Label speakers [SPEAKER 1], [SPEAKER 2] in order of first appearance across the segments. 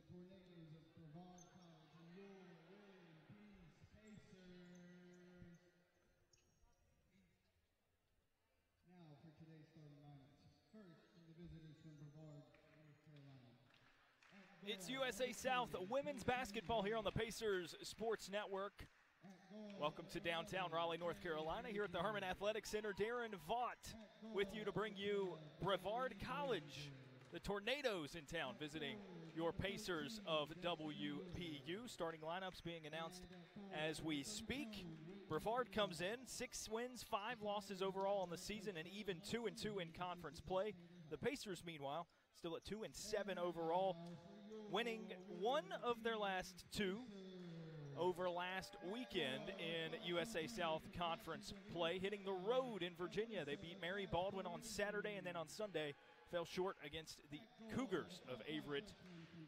[SPEAKER 1] Tornadoes of Brevard College and your Pacers. Now for today's starting lineups. First, from the visitors from Brevard, North Carolina.
[SPEAKER 2] It's USA South women's basketball here on the Pacers Sports Network. Welcome to downtown Raleigh, North Carolina, here at the Herman Athletic Center. Darren Vaught with you to bring you Brevard College. The Tornadoes in town visiting your Pacers of WPU. Starting lineups being announced as we speak. Brevard comes in, 6 wins, 5 losses overall on the season, and even 2-2 in conference play. The Pacers, meanwhile, still at 2-7 overall, winning 1 of their last 2 over last weekend in USA South Conference play, hitting the road in Virginia. They beat Mary Baldwin on Saturday, and then on Sunday fell short against the Cougars of Averett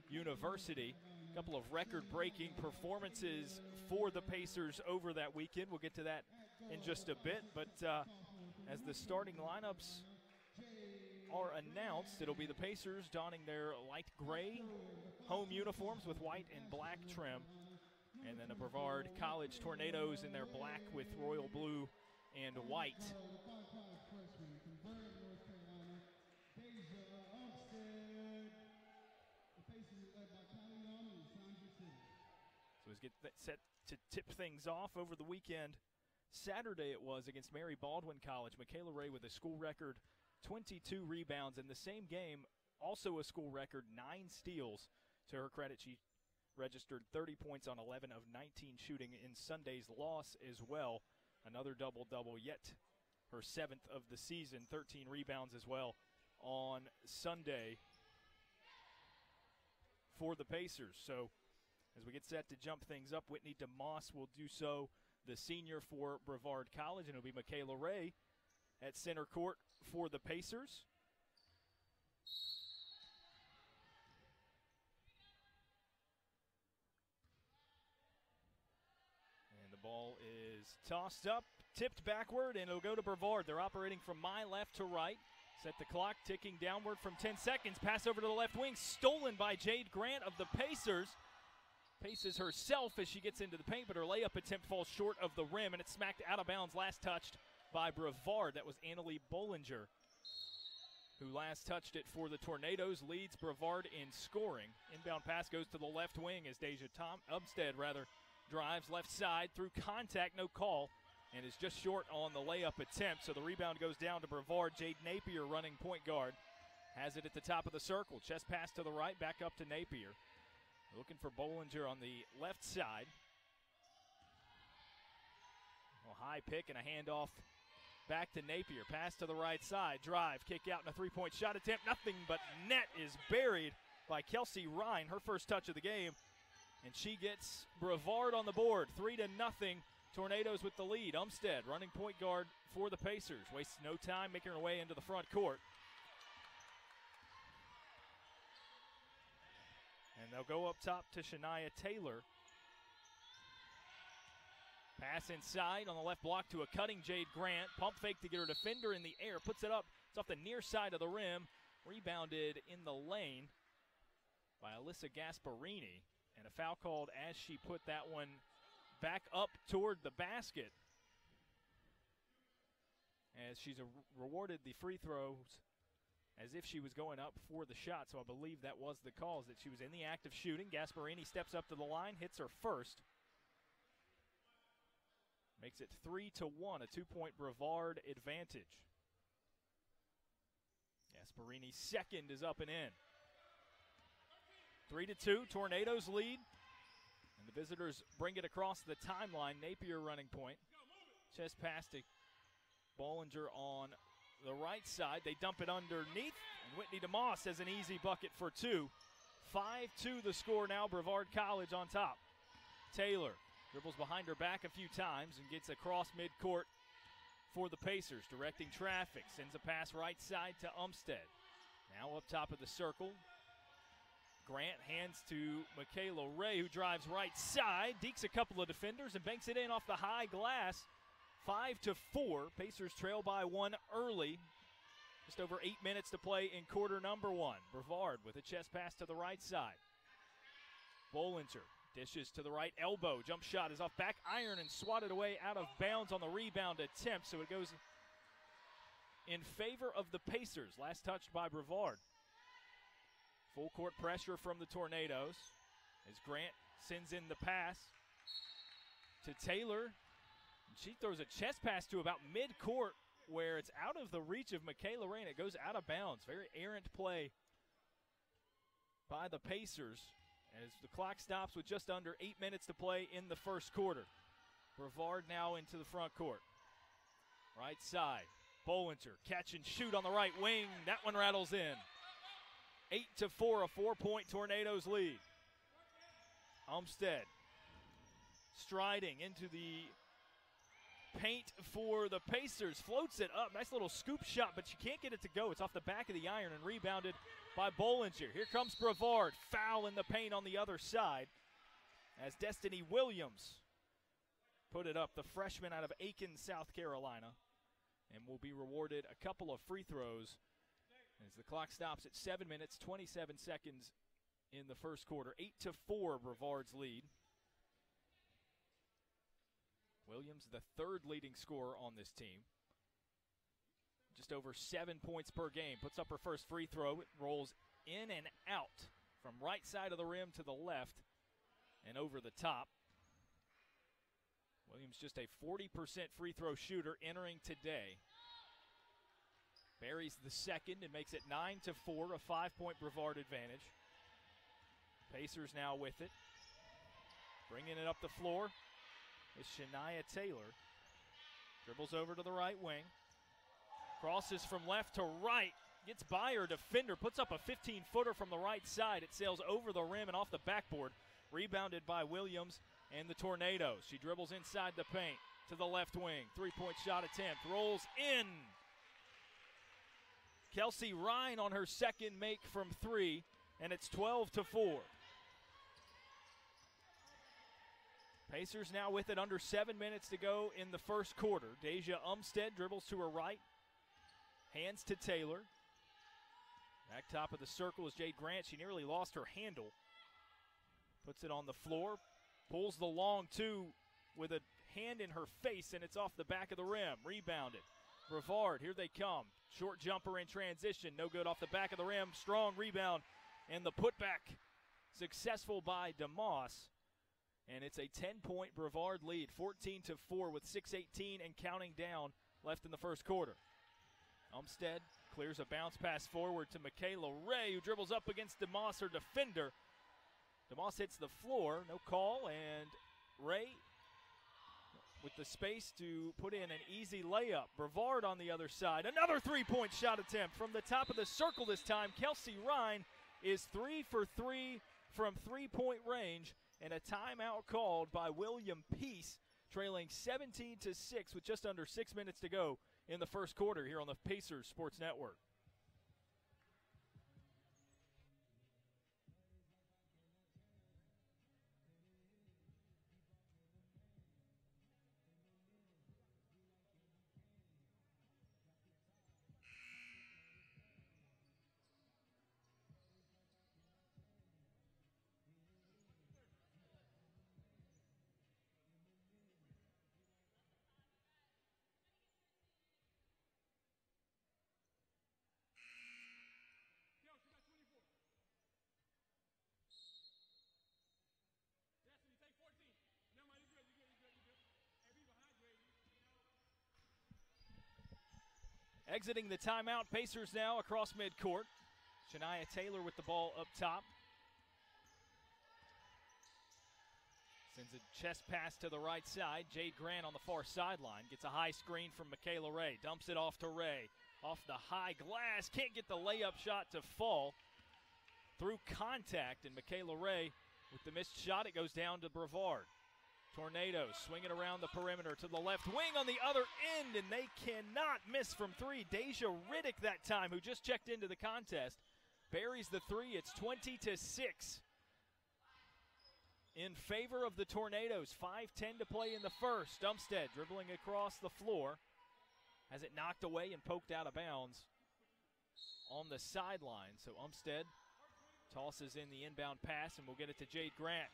[SPEAKER 2] University. A couple of record-breaking performances for the Pacers over that weekend. We'll get to that in just a bit, but as the starting lineups are announced, it'll be the Pacers donning their light gray home uniforms with white and black trim, and then the Brevard College Tornadoes in their black with royal blue and white. So let's get that set to tip things off over the weekend. Saturday it was against Mary Baldwin College. Michaela Ray with a school record 22 rebounds. In the same game, also a school record, 9 steals. To her credit, she registered 30 points on 11 of 19 shooting in Sunday's loss as well. Another double-double, yet her 7th of the season, 13 rebounds as well on Sunday for the Pacers. So as we get set to jump things up, Whitney DeMoss will do so, the senior for Brevard College, and it'll be Michaela Ray at center court for the Pacers. And the ball is tossed up, tipped backward, and it'll go to Brevard. They're operating from my left to right. Set the clock ticking downward from 10 seconds. Pass over to the left wing, stolen by Jade Grant of the Pacers. Paces herself as she gets into the paint, but her layup attempt falls short of the rim, and it's smacked out of bounds, last touched by Brevard. That was Annalie Bollinger, who last touched it for the Tornadoes, leads Brevard in scoring. Inbound pass goes to the left wing as Umstead drives left side through contact, no call, and is just short on the layup attempt. So the rebound goes down to Brevard. Jade Napier, running point guard, has it at the top of the circle. Chest pass to the right, back up to Napier. Looking for Bollinger on the left side. A high pick and a handoff back to Napier. Pass to the right side. Drive, kick out, and a three-point shot attempt. Nothing but net is buried by Kelsey Ryan, her first touch of the game. And she gets Brevard on the board, 3-0. Tornadoes with the lead. Umstead, running point guard for the Pacers. Wastes no time, making her way into the front court. And they'll go up top to Shania Taylor. Pass inside on the left block to a cutting Jade Grant. Pump fake to get her defender in the air. Puts it up. It's off the near side of the rim. Rebounded in the lane by Alyssa Gasparini. And a foul called as she put that one back up toward the basket, as she's rewarded the free throws as if she was going up for the shot. So I believe that was the call, that she was in the act of shooting. Gasparini steps up to the line, hits her first. Makes it 3-1, a 2-point Brevard advantage. Gasparini's second is up and in. 3-2, Tornadoes lead. And the visitors bring it across the timeline. Napier running point. Chest pass to Bollinger on the right side. They dump it underneath, and Whitney DeMoss has an easy bucket for 2. 5-2 the score now, Brevard College on top. Taylor dribbles behind her back a few times and gets across midcourt for the Pacers, directing traffic. Sends a pass right side to Umstead. Now up top of the circle. Grant hands to Michaela Ray, who drives right side, dekes a couple of defenders, and banks it in off the high glass. 5-4. Pacers trail by 1 early. Just over 8 minutes to play in quarter number 1. Brevard with a chest pass to the right side. Bollinger dishes to the right elbow. Jump shot is off back iron and swatted away out of bounds on the rebound attempt, so it goes in favor of the Pacers. Last touched by Brevard. Full court pressure from the Tornadoes as Grant sends in the pass to Taylor. She throws a chest pass to about mid-court where it's out of the reach of Michaela Ray, and it goes out of bounds. Very errant play by the Pacers as the clock stops with just under 8 minutes to play in the first quarter. Brevard now into the front court. Right side, Bollinger, catch and shoot on the right wing. That one rattles in. 8-4, a 4-point Tornadoes lead. Umstead striding into the paint for the Pacers, floats it up. Nice little scoop shot, but you can't get it to go. It's off the back of the iron and rebounded by Bollinger. Here comes Brevard, foul in the paint on the other side as Destiny Williams put it up, the freshman out of Aiken, South Carolina, and will be rewarded a couple of free throws as the clock stops at 7 minutes, 27 seconds in the first quarter. 8-4, Brevard's lead. Williams, the third leading scorer on this team. Just over 7 points per game. Puts up her first free throw. It rolls in and out from right side of the rim to the left and over the top. Williams just a 40% free throw shooter entering today. Buries the second and makes it 9-4, a 5-point Brevard advantage. Pacers now with it. Bringing it up the floor is Shania Taylor. Dribbles over to the right wing. Crosses from left to right. Gets by her defender. Puts up a 15-footer from the right side. It sails over the rim and off the backboard. Rebounded by Williams and the Tornadoes. She dribbles inside the paint to the left wing. Three-point shot attempt. Rolls in. Kelsey Ryan on her second make from three, and it's 12-4. Pacers now with it, under 7 minutes to go in the first quarter. Deja Umstead dribbles to her right, hands to Taylor. Back top of the circle is Jade Grant. She nearly lost her handle. Puts it on the floor, pulls the long two with a hand in her face, and it's off the back of the rim. Rebounded. Brevard, here they come. Short jumper in transition, no good off the back of the rim. Strong rebound, and the putback successful by DeMoss. And it's a 10-point Brevard lead, 14-4 with 6:18 and counting down left in the first quarter. Umstead clears a bounce pass forward to Michaela Ray, who dribbles up against DeMoss, her defender. DeMoss hits the floor, no call, and Ray with the space to put in an easy layup. Brevard on the other side. Another three-point shot attempt from the top of the circle this time. Kelsey Ryan is 3 for 3 from three-point range, and a timeout called by William Peace, trailing 17-6 with just under 6 minutes to go in the first quarter here on the Pacers Sports Network. Exiting the timeout, Pacers now across midcourt. Shania Taylor with the ball up top. Sends a chest pass to the right side. Jade Grant on the far sideline. Gets a high screen from Michaela Ray. Dumps it off to Ray. Off the high glass. Can't get the layup shot to fall. Through contact, and Michaela Ray with the missed shot. It goes down to Brevard. Tornadoes swinging around the perimeter to the left wing on the other end, and they cannot miss from three. Deja Riddick that time, who just checked into the contest, buries the three. It's 20-6 in favor of the Tornadoes. 5:10 to play in the first. Umstead dribbling across the floor, has it knocked away and poked out of bounds on the sideline. So Umstead Tosses in the inbound pass, and we'll get it to Jade Grant.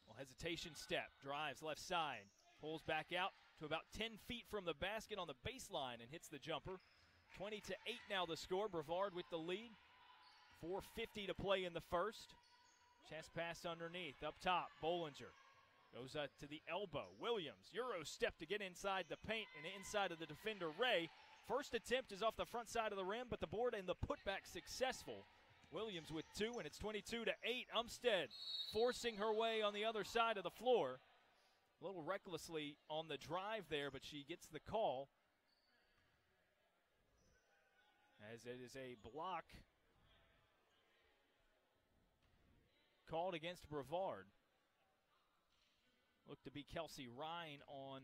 [SPEAKER 2] Well, hesitation step, drives left side, pulls back out to about 10 feet from the basket on the baseline and hits the jumper. 20-8 now the score. Brevard with the lead. 4:50 to play in the first. Chest pass underneath, up top, Bollinger. Goes to the elbow. Williams, Euro step to get inside the paint and inside of the defender, Ray. First attempt is off the front side of the rim, but the board and the putback successful. Williams with 2, and it's 22-8. Umstead forcing her way on the other side of the floor. A little recklessly on the drive there, but she gets the call. As it is a block called against Brevard. Looked to be Kelsey Ryan on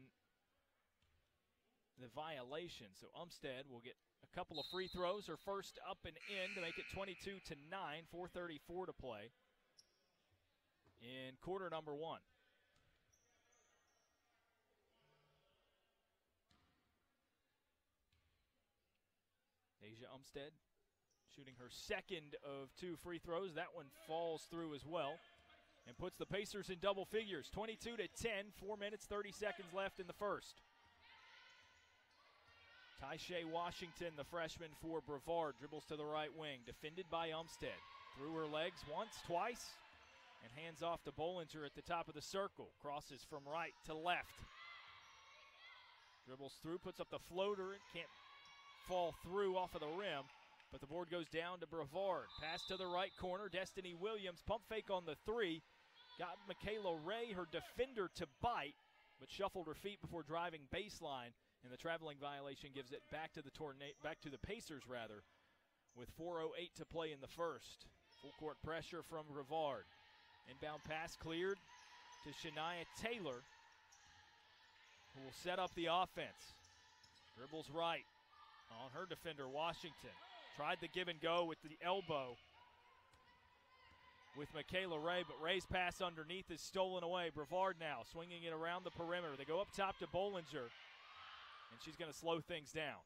[SPEAKER 2] the violation. So Umstead will get a couple of free throws. Her first up and in to make it 22-9, 4:34 to play in quarter number 1. Deja Umstead shooting her second of 2 free throws. That one falls through as well and puts the Pacers in double figures. 22-10, 4 minutes, 30 seconds left in the first. Taisha Washington, the freshman for Brevard, dribbles to the right wing, defended by Umstead. Through her legs once, twice, and hands off to Bollinger at the top of the circle. Crosses from right to left. Dribbles through, puts up the floater. It can't fall through off of the rim, but the board goes down to Brevard. Pass to the right corner, Destiny Williams, pump fake on the 3. Got Michaela Ray, her defender, to bite, but shuffled her feet before driving baseline, and the traveling violation gives it back to the Pacers rather, with 4:08 to play in the first. Full court pressure from Brevard. Inbound pass cleared to Shania Taylor, who will set up the offense. Dribbles right on her defender, Washington. Tried the give and go with the elbow with Michaela Ray, but Ray's pass underneath is stolen away. Brevard now swinging it around the perimeter. They go up top to Bollinger, and she's going to slow things down.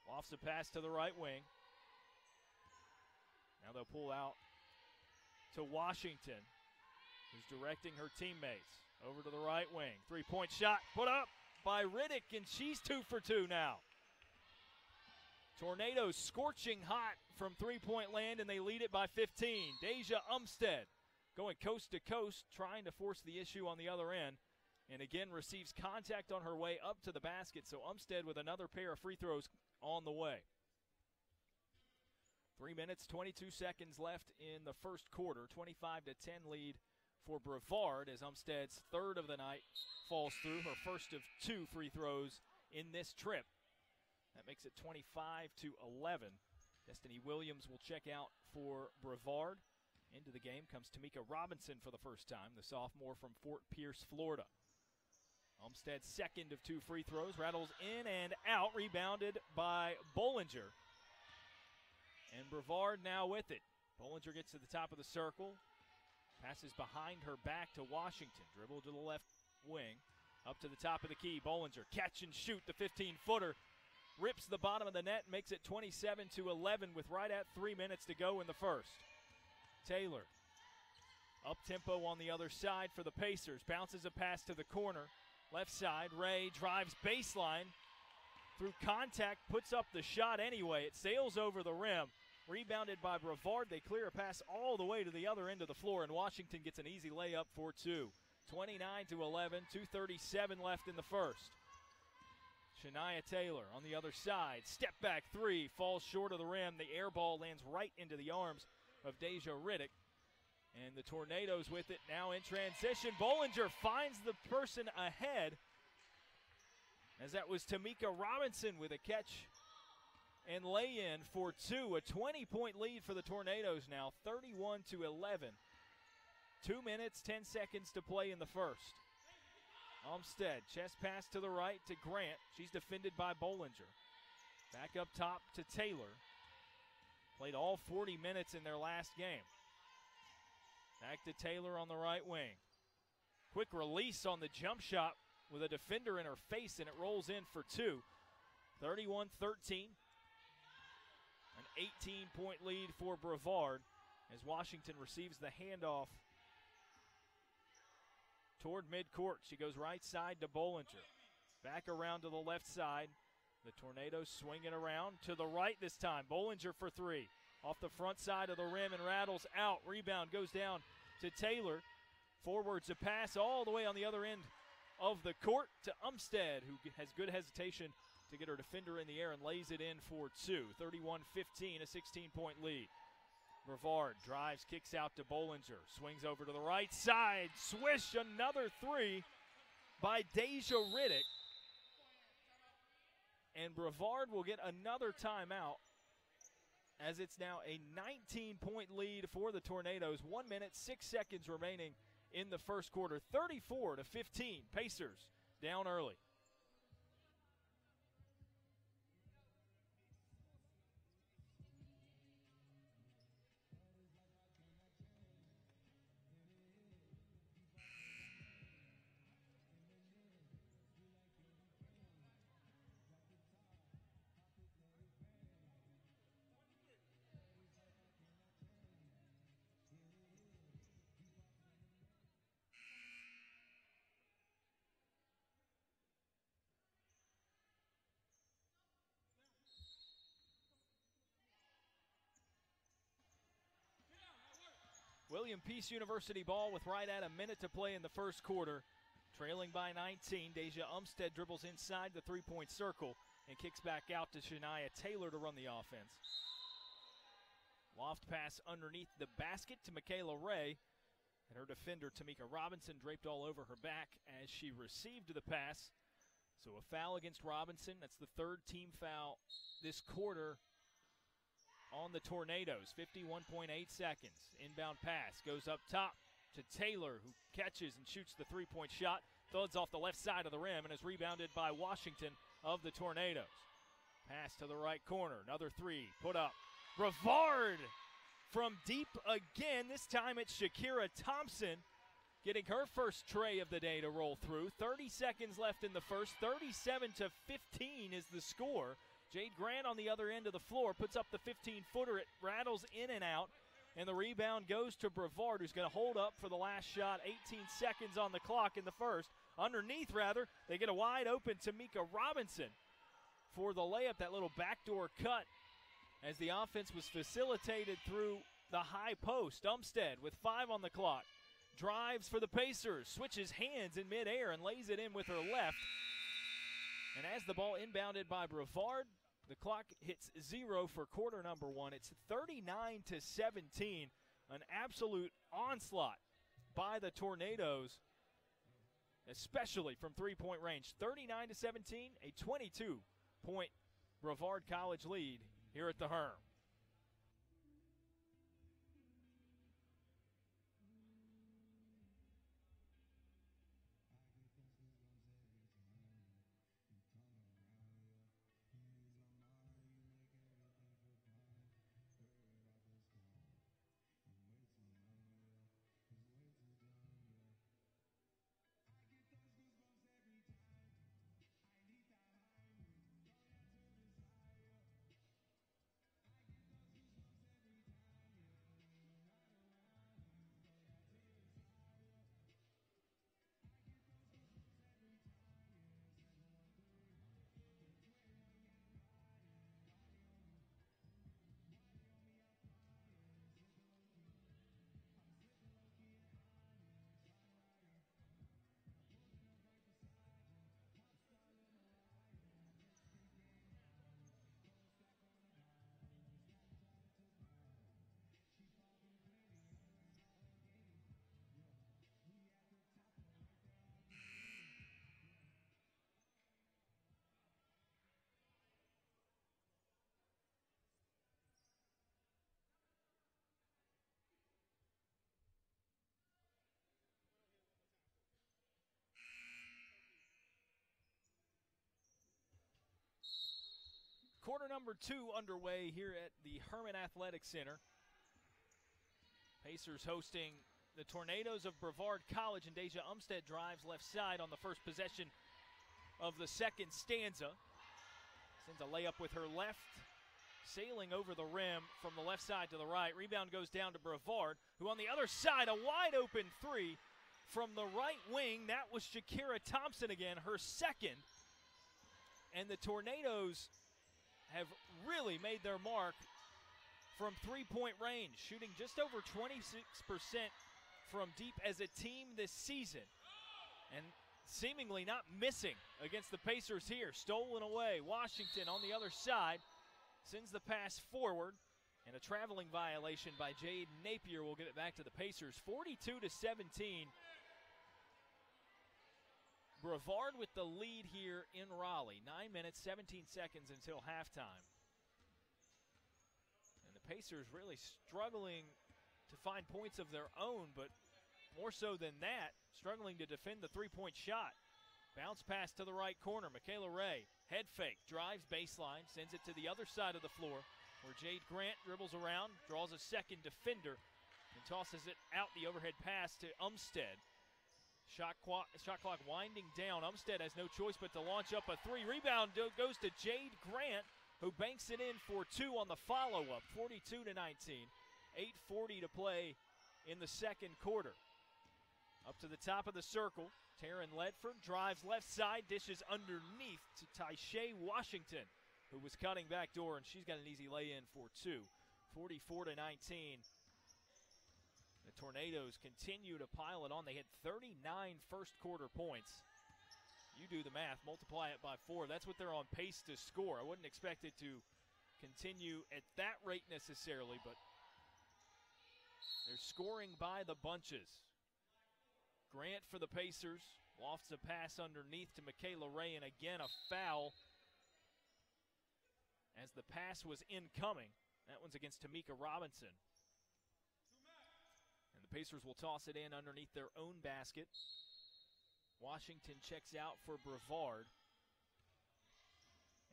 [SPEAKER 2] Lofts a pass to the right wing. Now they'll pull out to Washington, who's directing her teammates. Over to the right wing. 3-point shot put up by Riddick, and she's 2 for 2 now. Tornadoes scorching hot from three-point land, and they lead it by 15. Deja Umstead going coast to coast, trying to force the issue on the other end, and again receives contact on her way up to the basket, so Umstead with another pair of free throws on the way. 3 minutes, 22 seconds left in the first quarter. 25-10 lead for Brevard as Umstead's third of the night falls through, her first of 2 free throws in this trip. That makes it 25-11. Destiny Williams will check out for Brevard. Into the game comes Tamika Robinson for the first time, the sophomore from Fort Pierce, Florida. Umstead's second of 2 free throws, rattles in and out, rebounded by Bollinger. And Brevard now with it. Bollinger gets to the top of the circle, passes behind her back to Washington, dribble to the left wing, up to the top of the key. Bollinger, catch and shoot, the 15-footer. Rips the bottom of the net, makes it 27-11 with right at 3 minutes to go in the first. Taylor, up-tempo on the other side for the Pacers. Bounces a pass to the corner. Left side, Ray drives baseline. Through contact, puts up the shot anyway. It sails over the rim. Rebounded by Brevard. They clear a pass all the way to the other end of the floor, and Washington gets an easy layup for 2. 29-11, 2:37 left in the first. Shania Taylor on the other side. Step back 3, falls short of the rim. The air ball lands right into the arms of Deja Riddick. And the Tornadoes with it now in transition. Bollinger finds the person ahead, as that was Tamika Robinson with a catch and lay-in for 2. A 20-point lead for the Tornadoes now, 31-11. 2 minutes, 10 seconds to play in the first. Umstead, chest pass to the right to Grant. She's defended by Bollinger. Back up top to Taylor. Played all 40 minutes in their last game. Back to Taylor on the right wing. Quick release on the jump shot with a defender in her face, and it rolls in for 2. 31-13. An 18-point lead for Brevard as Washington receives the handoff toward midcourt. She goes right side to Bollinger. Back around to the left side. The Tornadoes swinging around to the right this time. Bollinger for three. Off the front side of the rim and rattles out. Rebound goes down to Taylor. Forwards a pass all the way on the other end of the court to Umstead, who has good hesitation to get her defender in the air and lays it in for two. 31-15, a 16-point lead. Brevard drives, kicks out to Bollinger. Swings over to the right side. Swish, another three by Deja Riddick. And Brevard will get another timeout, as it's now a 19-point lead for the Tornadoes. 1 minute, 6 seconds remaining in the first quarter. 34-15, Pacers down early. William Peace University ball with right at a minute to play in the first quarter. Trailing by 19, Deja Umstead dribbles inside the three-point circle and kicks back out to Shania Taylor to run the offense. Loft pass underneath the basket to Michaela Ray, and her defender, Tamika Robinson, draped all over her back as she received the pass. So a foul against Robinson. That's the third team foul this quarter on the Tornadoes. 51.8 seconds. Inbound pass goes up top to Taylor, who catches and shoots the three-point shot. Thuds off the left side of the rim and is rebounded by Washington of the Tornadoes. Pass to the right corner. Another three put up. Brevard from deep again. This time it's Shakira Thompson getting her first tray of the day to roll through. 30 seconds left in the first. 37-15 is the score. Jade Grant on the other end of the floor puts up the 15-footer. It rattles in and out, and the rebound goes to Brevard, who's going to hold up for the last shot. 18 seconds on the clock in the first. Underneath, rather, they get a wide open Tamika Robinson for the layup, that little backdoor cut, as the offense was facilitated through the high post. Umstead with 5 on the clock. Drives for the Pacers, switches hands in midair and lays it in with her left. And as the ball inbounded by Brevard, the clock hits 0 for quarter number 1. It's 39-17, an absolute onslaught by the Tornadoes, especially from three-point range. 39-17, a 22-point Brevard College lead here at the Herm. Quarter number 2 underway here at the Herman Athletic Center. Pacers hosting the Tornadoes of Brevard College, and Deja Umstead drives left side on the first possession of the second stanza. Sends a layup with her left. sailing over the rim from the left side to the right. Rebound goes down to Brevard, who on the other side, a wide-open three from the right wing. That was Shakira Thompson again, her second. And the Tornadoes have really made their mark from three-point range, shooting just over 26% from deep as a team this season. And seemingly not missing against the Pacers here. Stolen away. Washington on the other side sends the pass forward. And a traveling violation by Jade Napier will get it back to the Pacers. 42-17. Brevard with the lead here in Raleigh. 9 minutes, 17 seconds until halftime. And the Pacers really struggling to find points of their own, but more so than that, struggling to defend the three-point shot. Bounce pass to the right corner. Michaela Ray, head fake, drives baseline, sends it to the other side of the floor where Jade Grant dribbles around, draws a second defender, and tosses it out the overhead pass to Umstead. Shot clock winding down. Umstead has no choice but to launch up a three. Rebound goes to Jade Grant, who banks it in for two on the follow-up, 42-19. 8:40 to play in the second quarter. Up to the top of the circle, Taryn Ledford drives left side, dishes underneath to Taisha Washington, who was cutting back door, and she's got an easy lay-in for two. 44-19. The Tornadoes continue to pile it on. They hit 39 first quarter points. You do the math, multiply it by 4. That's what they're on pace to score. I wouldn't expect it to continue at that rate necessarily, but they're scoring by the bunches. Grant for the Pacers lofts a pass underneath to Michaela Ray, and again a foul as the pass was incoming. That one's against Tamika Robinson. And the Pacers will toss it in underneath their own basket. Washington checks out for Brevard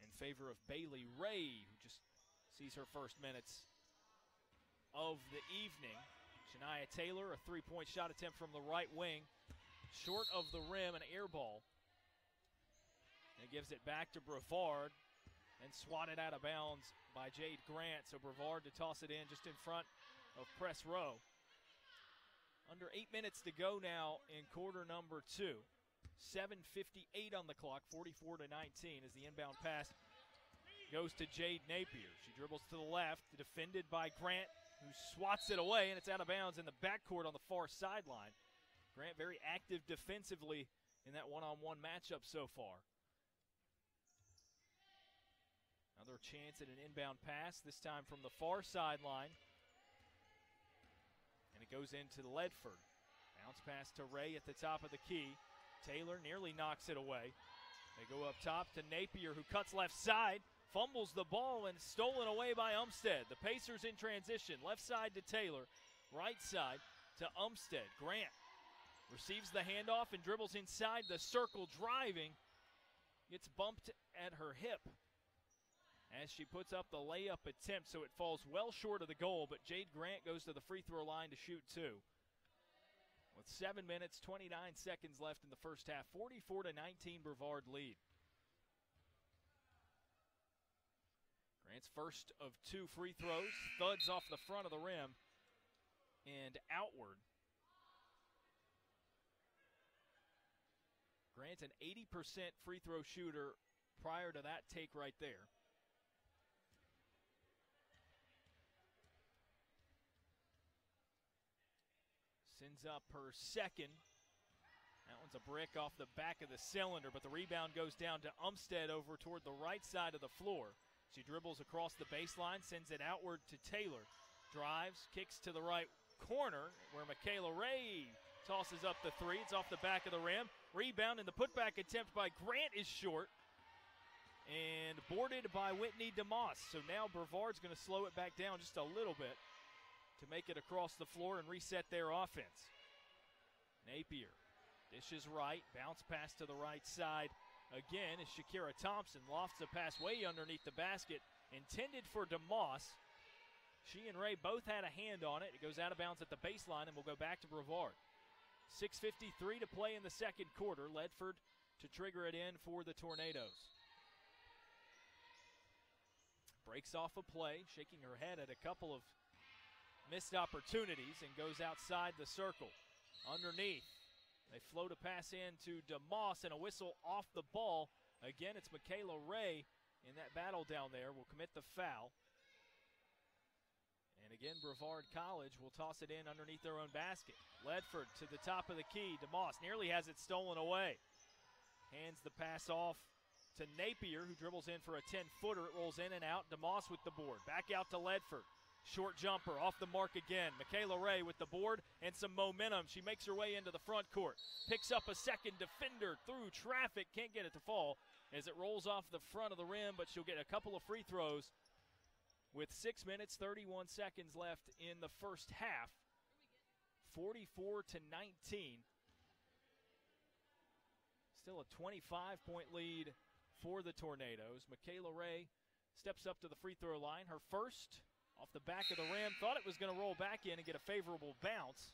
[SPEAKER 2] in favor of Bailey Ray, who just sees her first minutes of the evening. Shania Taylor, a three-point shot attempt from the right wing, short of the rim, an air ball. And gives it back to Brevard and swatted out of bounds by Jade Grant. So Brevard to toss it in just in front of press row. Under 8 minutes to go now in quarter number 2. 7:58 on the clock, 44-19 as the inbound pass goes to Jade Napier. She dribbles to the left, defended by Grant, who swats it away, and it's out of bounds in the backcourt on the far sideline. Grant very active defensively in that one-on-one matchup so far. Another chance at an inbound pass, this time from the far sideline. And it goes into Ledford. Bounce pass to Ray at the top of the key. Taylor nearly knocks it away. They go up top to Napier, who cuts left side, fumbles the ball, and stolen away by Umstead. The Pacers in transition, left side to Taylor, right side to Umstead. Grant receives the handoff and dribbles inside the circle, driving. Gets bumped at her hip as she puts up the layup attempt, so it falls well short of the goal, but Jade Grant goes to the free throw line to shoot two. With 7 minutes, 29 seconds left in the first half, 44-19 Brevard lead. Grant's first of two free throws, thuds off the front of the rim and outward. Grant an 80% free throw shooter prior to that take right there. Sends up her second. That one's a brick off the back of the cylinder, but the rebound goes down to Umstead over toward the right side of the floor. She dribbles across the baseline, sends it outward to Taylor. Drives, kicks to the right corner where Michaela Ray tosses up the three. It's off the back of the rim. Rebound, and the putback attempt by Grant is short and boarded by Whitney DeMoss. So now Brevard's going to slow it back down just a little bit to make it across the floor and reset their offense. Napier dishes right, bounce pass to the right side again as Shakira Thompson lofts a pass way underneath the basket, intended for DeMoss. She and Ray both had a hand on it. It goes out of bounds at the baseline and will go back to Brevard. 6:53 to play in the second quarter. Ledford to trigger it in for the Tornadoes. breaks off a play, shaking her head at a couple of missed opportunities, and goes outside the circle. Underneath, they float a pass in to DeMoss, and a whistle off the ball. Again, it's Michaela Ray in that battle down there will commit the foul. And again, Brevard College will toss it in underneath their own basket. Ledford to the top of the key. DeMoss nearly has it stolen away. Hands the pass off to Napier, who dribbles in for a 10-footer. It rolls in and out. DeMoss with the board. Back out to Ledford. Short jumper off the mark again. Michaela Ray with the board and some momentum. She makes her way into the front court. Picks up a second defender through traffic. Can't get it to fall as it rolls off the front of the rim, but she'll get a couple of free throws with 6 minutes, 31 seconds left in the first half. 44-19. Still a 25-point lead for the Tornadoes. Michaela Ray steps up to the free throw line. Her first off the back of the rim. Thought it was going to roll back in and get a favorable bounce.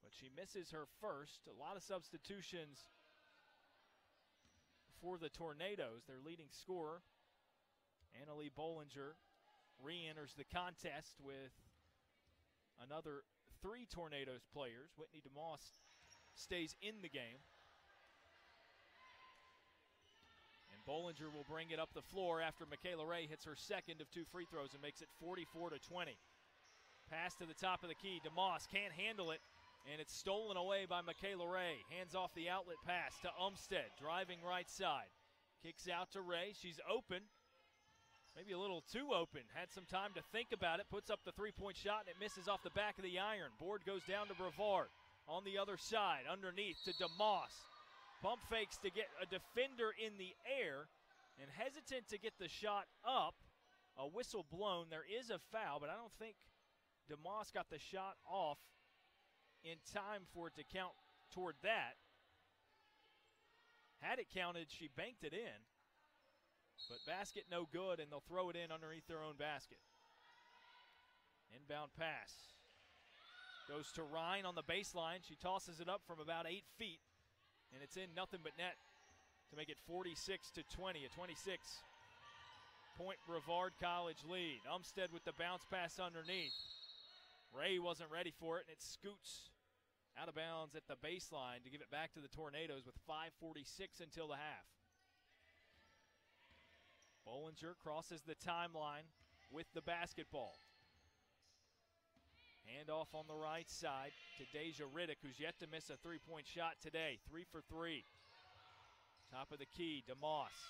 [SPEAKER 2] But she misses her first. A lot of substitutions for the Tornadoes. Their leading scorer, Annalie Bollinger, re-enters the contest with another 3 Tornadoes players. Whitney DeMoss stays in the game. And Bollinger will bring it up the floor after Michaela Ray hits her second of 2 free throws and makes it 44-20. Pass to the top of the key. DeMoss can't handle it, and it's stolen away by Michaela Ray. Hands off the outlet pass to Umstead, driving right side. Kicks out to Ray. She's open. Maybe a little too open. Had some time to think about it. Puts up the three-point shot, and it misses off the back of the iron. Board goes down to Brevard. On the other side, underneath to DeMoss. Pump fakes to get a defender in the air, and hesitant to get the shot up. A whistle blown. There is a foul, but I don't think DeMoss got the shot off in time for it to count toward that. Had it counted, she banked it in. But basket no good, and they'll throw it in underneath their own basket. Inbound pass. Goes to Ryan on the baseline. She tosses it up from about 8 feet, and it's in nothing but net to make it 46-20, a 26-point Brevard College lead. Umstead with the bounce pass underneath. Ray wasn't ready for it, and it scoots out of bounds at the baseline to give it back to the Tornadoes with 5:46 until the half. Bollinger crosses the timeline with the basketball. Handoff on the right side to Deja Riddick, who's yet to miss a three-point shot today. 3 for 3. Top of the key, DeMoss.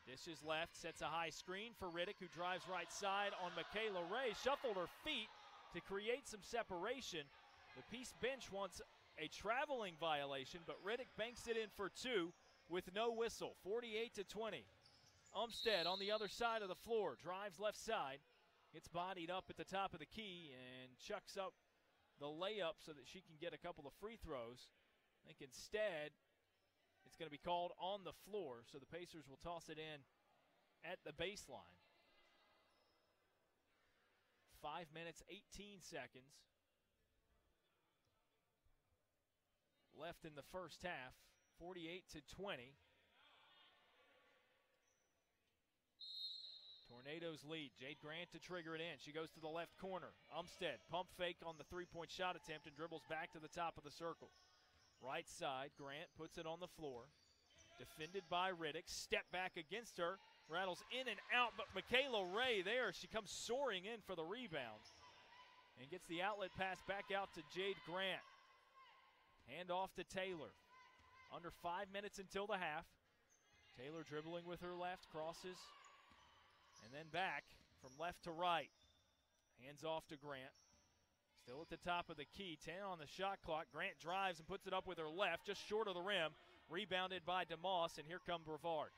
[SPEAKER 2] Dishes left, sets a high screen for Riddick, who drives right side on Michaela Ray. Shuffled her feet to create some separation. The Peace bench wants a traveling violation, but Riddick banks it in for 2 with no whistle. 48-20. Umstead on the other side of the floor, drives left side, gets bodied up at the top of the key and chucks up the layup so that she can get a couple of free throws. I think instead it's going to be called on the floor, so the Pacers will toss it in at the baseline. 5 minutes, 18 seconds left in the first half, 48-20. Tornadoes lead. Jade Grant to trigger it in. She goes to the left corner. Umstead, pump fake on the three-point shot attempt and dribbles back to the top of the circle. Right side, Grant puts it on the floor. Defended by Riddick. Step back against her. Rattles in and out, but Michaela Ray there. She comes soaring in for the rebound and gets the outlet pass back out to Jade Grant. Hand off to Taylor. Under 5 minutes until the half. Taylor dribbling with her left, crosses, and then back from left to right. Hands off to Grant. Still at the top of the key, 10 on the shot clock. Grant drives and puts it up with her left, just short of the rim. Rebounded by DeMoss, and here come Brevard.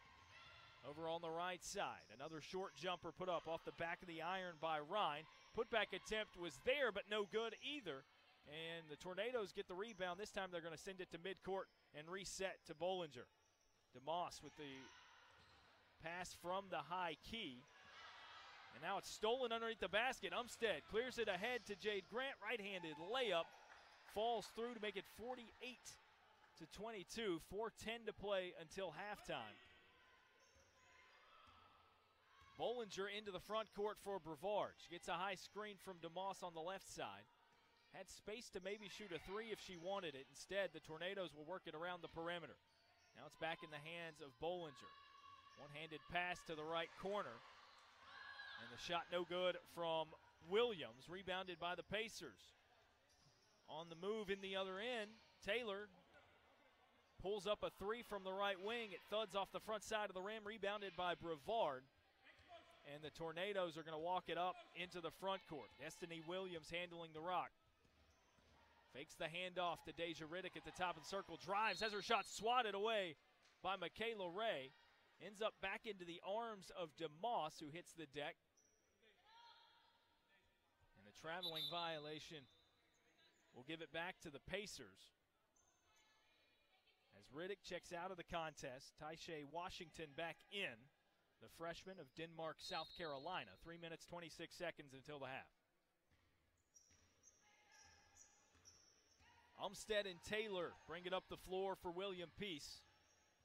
[SPEAKER 2] Over on the right side, another short jumper put up off the back of the iron by Ryan. Putback attempt was there, but no good either. And the Tornadoes get the rebound. This time they're going to send it to midcourt and reset to Bollinger. DeMoss with the pass from the high key. And now it's stolen underneath the basket. Umstead clears it ahead to Jade Grant. Right-handed layup. Falls through to make it 48-22. 4:10 to play until halftime. Bollinger into the front court for Brevard. She gets a high screen from DeMoss on the left side. Had space to maybe shoot a three if she wanted it. Instead, the Tornadoes will work it around the perimeter. Now it's back in the hands of Bollinger. One-handed pass to the right corner. And the shot no good from Williams, rebounded by the Pacers. On the move in the other end, Taylor pulls up a three from the right wing. It thuds off the front side of the rim, rebounded by Brevard. And the Tornadoes are going to walk it up into the front court. Destiny Williams handling the rock. Fakes the handoff to Deja Riddick at the top of the circle. Drives, has her shot swatted away by Michaela Ray. Ends up back into the arms of DeMoss, who hits the deck. And a traveling violation will give it back to the Pacers. As Riddick checks out of the contest, Taisha Washington back in, the freshman of Denmark, South Carolina. 3 minutes, 26 seconds until the half. Umstead and Taylor bring it up the floor for William Peace.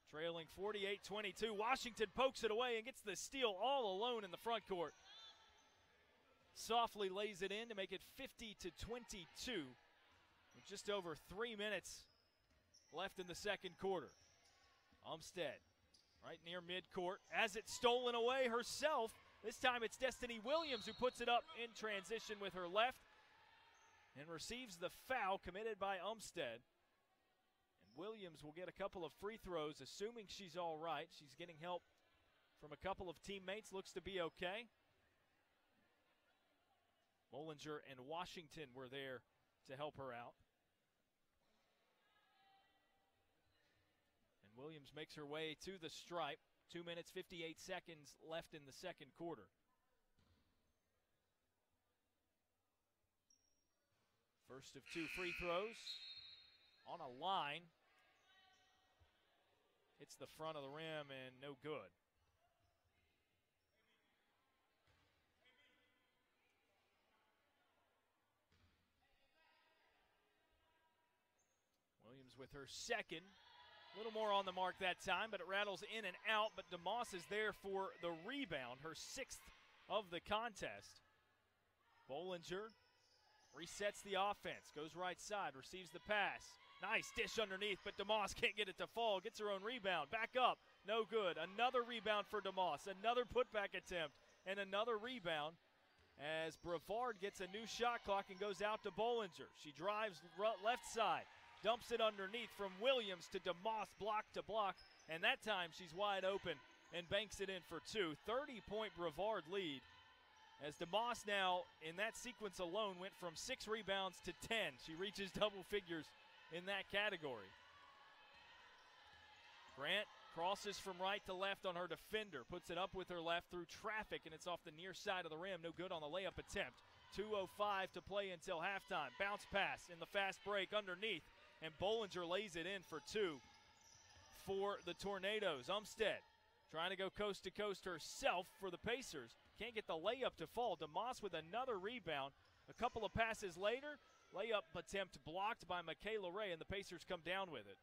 [SPEAKER 2] Trailing 48-22. Washington pokes it away and gets the steal all alone in the front court. Softly lays it in to make it 50-22. With just over 3 minutes left in the second quarter. Umstead right near midcourt. As it's stolen away herself. This time it's Destiny Williams who puts it up in transition with her left and receives the foul committed by Umstead. And Williams will get a couple of free throws, assuming she's all right. She's getting help from a couple of teammates. Looks to be okay. Bollinger and Washington were there to help her out. And Williams makes her way to the stripe. 2 minutes, 58 seconds left in the second quarter. First of two free throws on a line. Hits the front of the rim and no good. Williams with her second. A little more on the mark that time, but it rattles in and out. But DeMoss is there for the rebound, her sixth of the contest. Bollinger resets the offense, goes right side, receives the pass. Nice dish underneath, but DeMoss can't get it to fall. Gets her own rebound, back up, no good. Another rebound for DeMoss, another putback attempt, and another rebound as Brevard gets a new shot clock and goes out to Bollinger. She drives left side, dumps it underneath from Williams to DeMoss, block to block, and that time she's wide open and banks it in for two. 30-point Brevard lead. As DeMoss now, in that sequence alone, went from 6 rebounds to 10. She reaches double figures in that category. Grant crosses from right to left on her defender, puts it up with her left through traffic, and it's off the near side of the rim. No good on the layup attempt. 2:05 to play until halftime. Bounce pass in the fast break underneath, and Bollinger lays it in for two for the Tornadoes. Umstead trying to go coast to coast herself for the Pacers. Can't get the layup to fall. DeMoss with another rebound. A couple of passes later, layup attempt blocked by Michaela Ray, and the Pacers come down with it.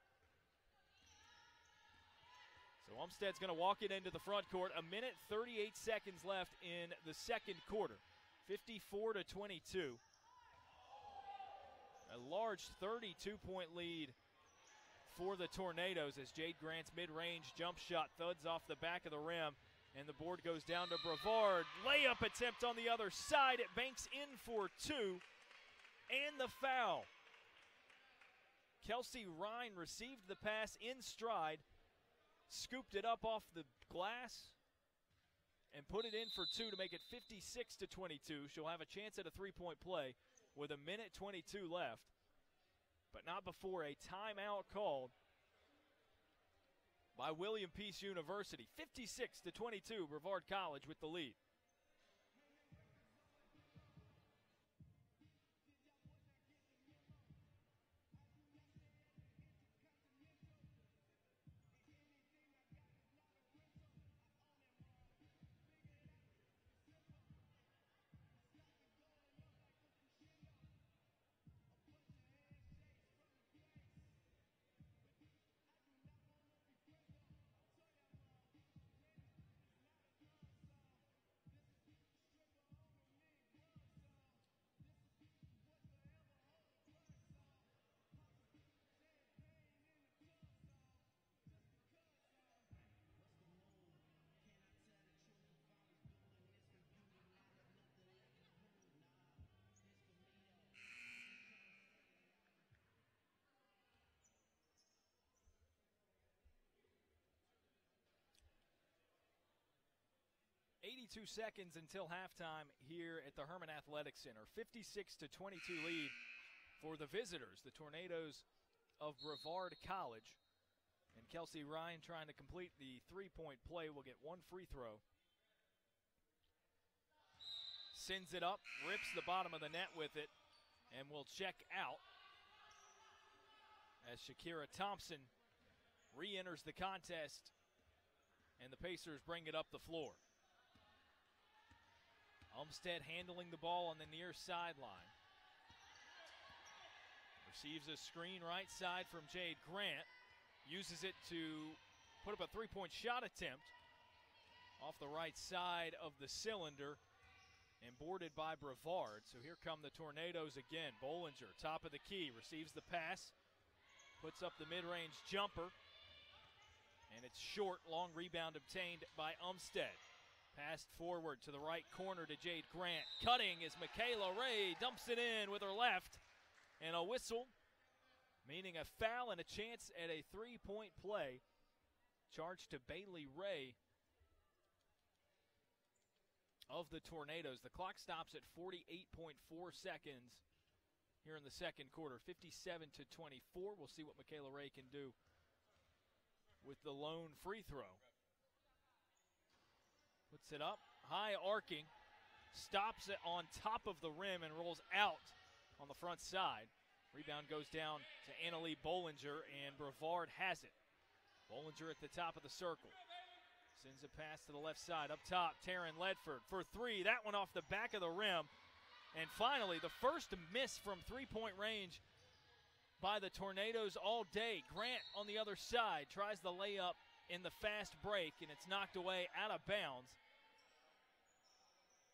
[SPEAKER 2] So Umstead's going to walk it into the front court. 1 minute, 38 seconds left in the second quarter. 54-22. A large 32-point lead for the Tornadoes as Jade Grant's mid-range jump shot thuds off the back of the rim. And the board goes down to Brevard. Layup attempt on the other side. It banks in for two. And the foul. Kelsey Ryan received the pass in stride, scooped it up off the glass, and put it in for two to make it 56-22. She'll have a chance at a three-point play with 1 minute 22 left, but not before a timeout called by William Peace University. 56-22, Brevard College with the lead. 22 seconds until halftime here at the Herman Athletic Center. 56-22 lead for the visitors, the Tornadoes of Brevard College. And Kelsey Ryan trying to complete the three-point play will get one free throw. Sends it up, rips the bottom of the net with it, and will check out as Shakira Thompson re-enters the contest, and the Pacers bring it up the floor. Umstead handling the ball on the near sideline. Receives a screen right side from Jade Grant. Uses it to put up a three-point shot attempt off the right side of the cylinder and boarded by Brevard. So here come the Tornadoes again. Bollinger, top of the key, receives the pass, puts up the mid-range jumper, and it's short. Long rebound obtained by Umstead. Passed forward to the right corner to Jade Grant. Cutting is Michaela Ray, dumps it in with her left, and a whistle, meaning a foul and a chance at a three-point play charged to Bailey Ray of the Tornadoes. The clock stops at 48.4 seconds here in the second quarter, 57-24. We'll see what Michaela Ray can do with the lone free throw. Puts it up, high arcing, stops it on top of the rim and rolls out on the front side. Rebound goes down to Annalie Bollinger, and Brevard has it. Bollinger at the top of the circle. Sends a pass to the left side. Up top, Taryn Ledford for three. That one off the back of the rim. And finally, the first miss from three-point range by the Tornadoes all day. Grant on the other side tries the layup in the fast break, and it's knocked away out of bounds.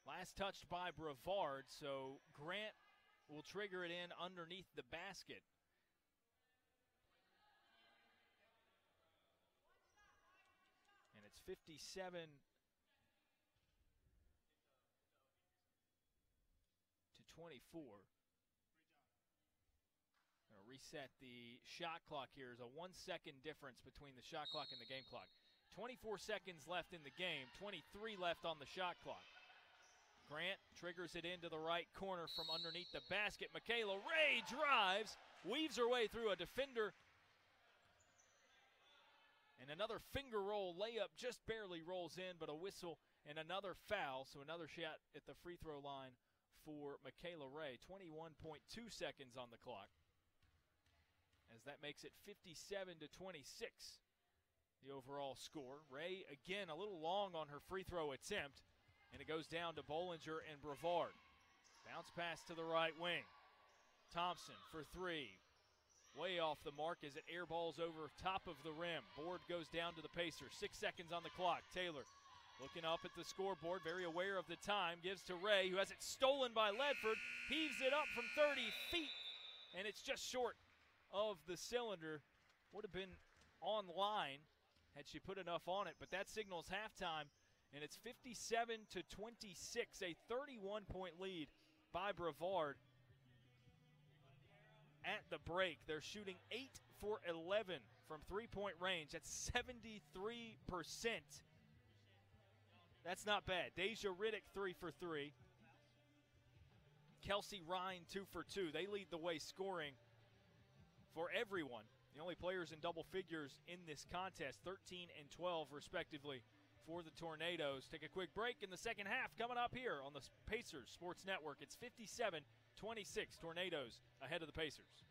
[SPEAKER 2] Last touched by Brevard, so Grant will trigger it in underneath the basket. And it's 57-24. Gonna reset the shot clock here. There's a 1 second difference between the shot clock and the game clock. 24 seconds left in the game, 23 left on the shot clock. Grant triggers it into the right corner from underneath the basket. Michaela Ray drives, weaves her way through a defender, and another finger roll layup just barely rolls in, but a whistle and another foul, so another shot at the free throw line for Michaela Ray. 21.2 seconds on the clock, as that makes it 57-26, the overall score. Ray, again, a little long on her free throw attempt, and it goes down to Bollinger and Brevard. Bounce pass to the right wing. Thompson for three. Way off the mark as it airballs over top of the rim. Board goes down to the Pacers. 6 seconds on the clock. Taylor looking up at the scoreboard, very aware of the time. Gives to Ray, who has it stolen by Ledford. Heaves it up from 30 feet, and it's just short of the cylinder. Would have been on line had she put enough on it, but that signals halftime. And it's 57-26, a 31-point lead by Brevard at the break. They're shooting 8 for 11 from three-point range. That's 73%. That's not bad. Deja Riddick 3 for 3. Kelsey Ryan 2 for 2. They lead the way scoring for everyone. The only players in double figures in this contest, 13 and 12 respectively, for the Tornadoes. Take a quick break in the second half coming up here on the Pacers Sports Network. It's 57-26, Tornadoes ahead of the Pacers.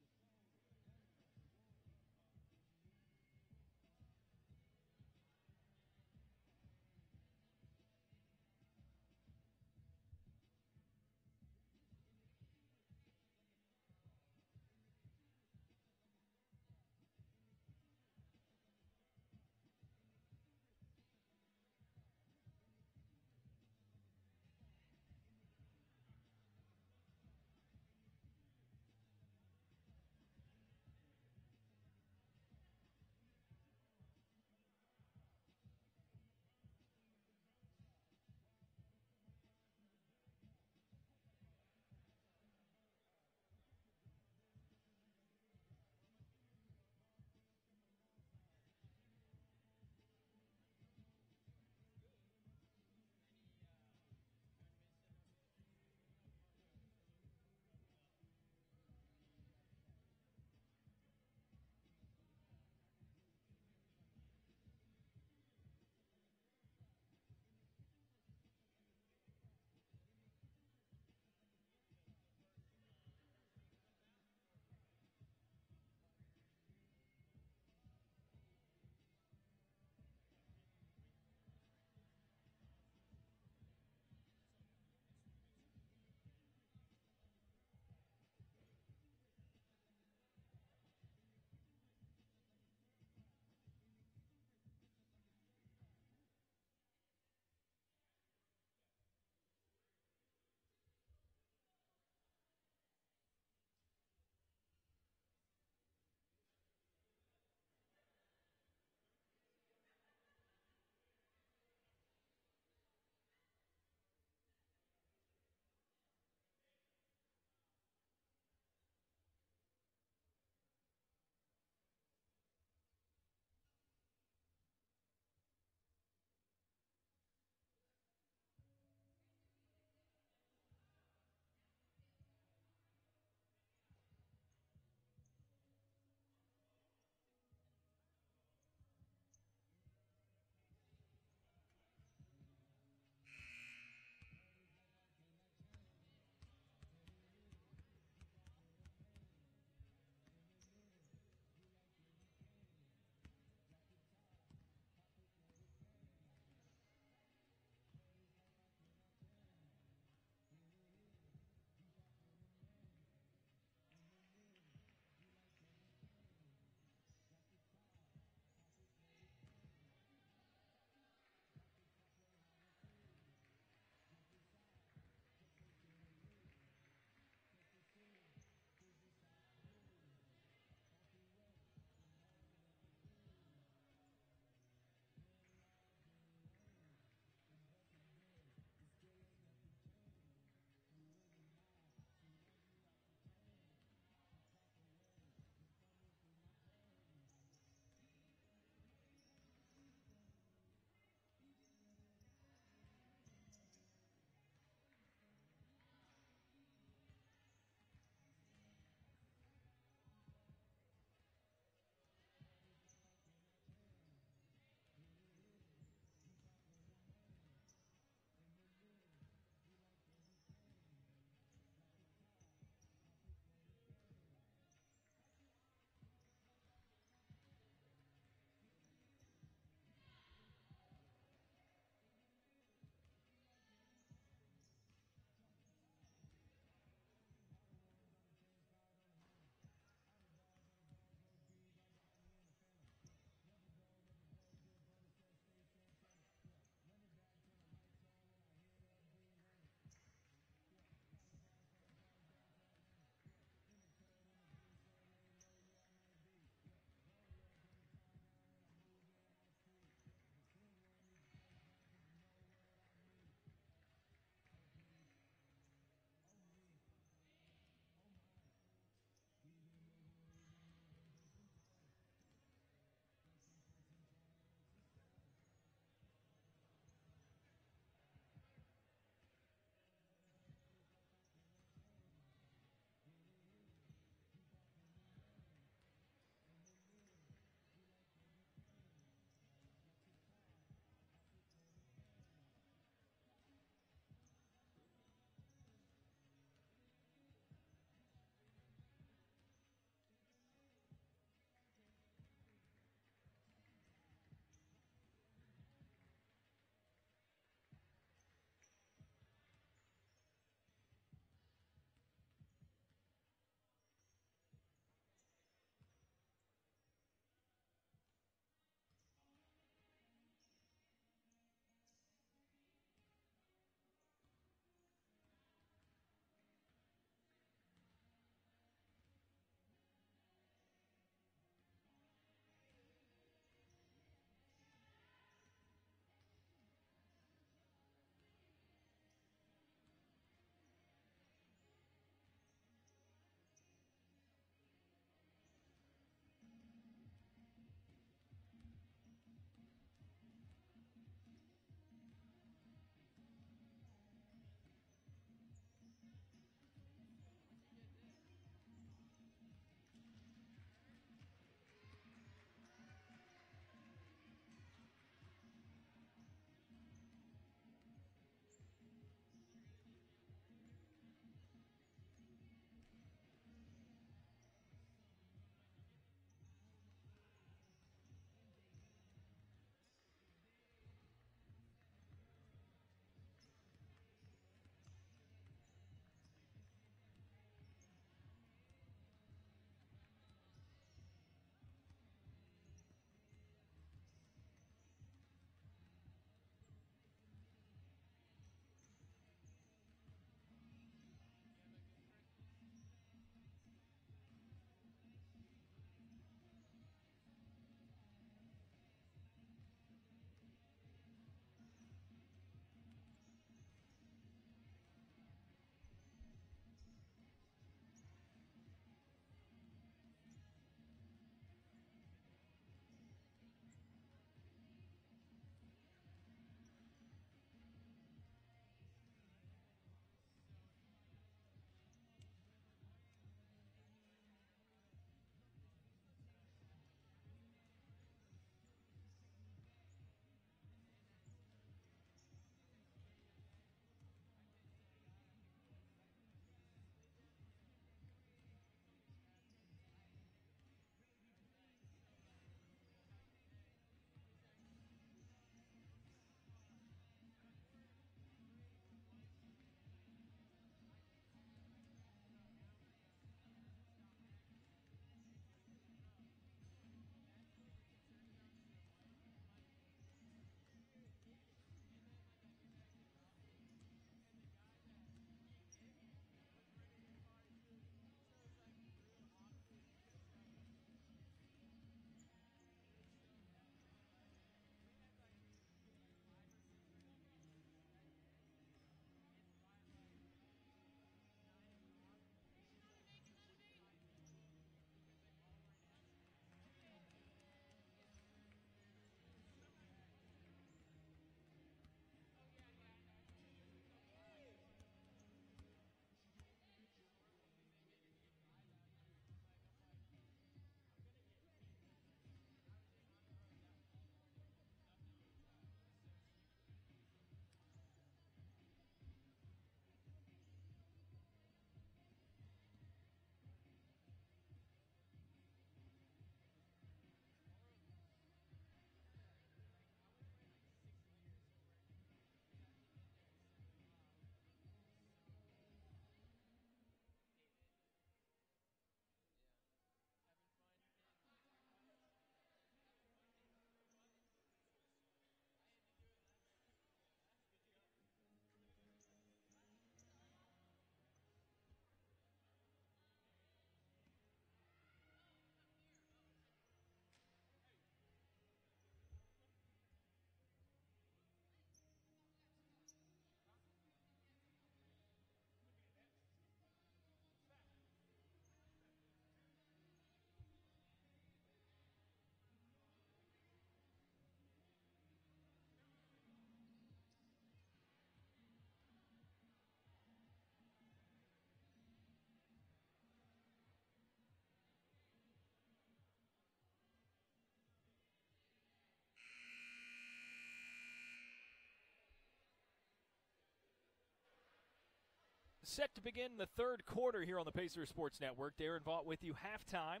[SPEAKER 2] Set to begin the third quarter here on the Pacers Sports Network. Darren Vaught with you, halftime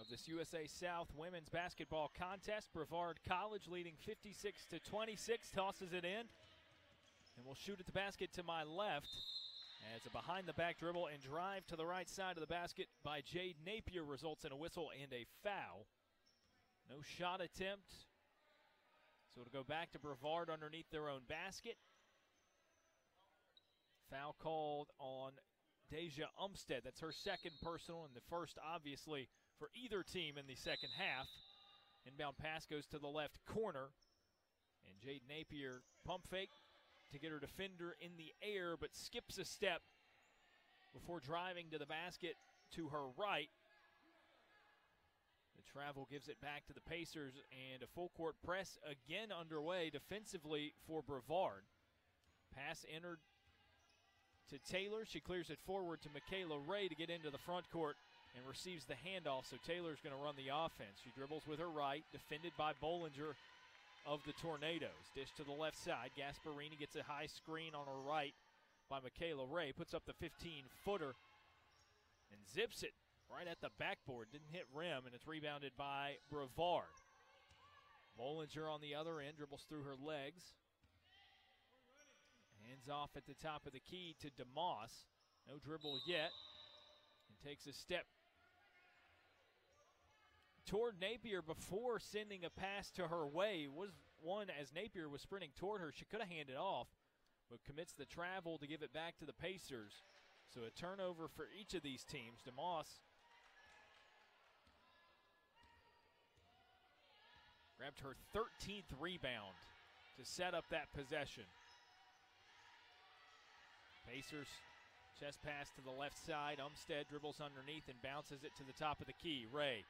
[SPEAKER 2] of this USA South women's basketball contest. Brevard College leading 56-26, tosses it in, and will shoot at the basket to my left as a behind-the-back dribble and drive to the right side of the basket by Jade Napier results in a whistle and a foul. No shot attempt, so it'll go back to Brevard underneath their own basket. Foul called on Deja Umstead. That's her second personal and the first, obviously, for either team in the second half. Inbound pass goes to the left corner, and Jade Napier pump fake to get her defender in the air, but skips a step before driving to the basket to her right. The travel gives it back to the Pacers, and a full court press again underway defensively for Brevard. Pass entered to Taylor. She clears it forward to Michaela Ray to get into the front court and receives the handoff, so Taylor's going to run the offense. She dribbles with her right, defended by Bollinger of the Tornadoes. Dish to the left side. Gasparini gets a high screen on her right by Michaela Ray. Puts up the 15-footer and zips it right at the backboard. Didn't hit rim, and it's rebounded by Brevard. Bollinger on the other end dribbles through her legs. Hands off at the top of the key to DeMoss. No dribble yet. And takes a step toward Napier before sending a pass to her way. Was one as Napier was sprinting toward her. She could have handed off, but commits the travel to give it back to the Pacers. So a turnover for each of these teams. DeMoss grabbed her 13th rebound to set up that possession. Pacers chest pass to the left side. Umstead dribbles underneath and bounces it to the top of the key. Ray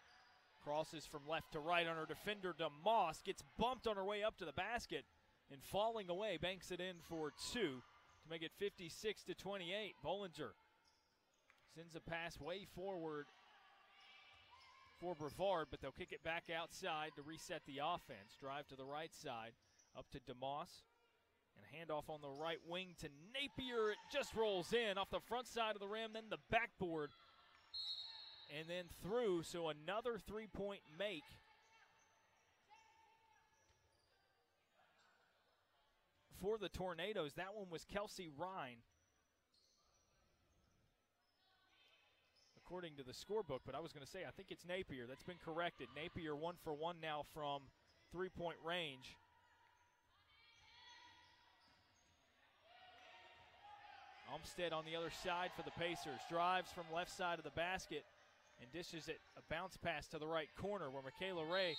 [SPEAKER 2] crosses from left to right on her defender. DeMoss gets bumped on her way up to the basket and falling away, banks it in for two to make it 56-28. Bollinger sends a pass way forward for Brevard, but they'll kick it back outside to reset the offense. Drive to the right side, up to DeMoss. And handoff on the right wing to Napier. It just rolls in off the front side of the rim, then the backboard, and then through. So another three-point make for the Tornadoes. That one was Kelsey Ryan, according to the scorebook, but I was going to say I think it's Napier. That's been corrected. Napier 1 for 1 now from three-point range. Umstead on the other side for the Pacers. Drives from left side of the basket and dishes it, a bounce pass to the right corner where Michaela Ray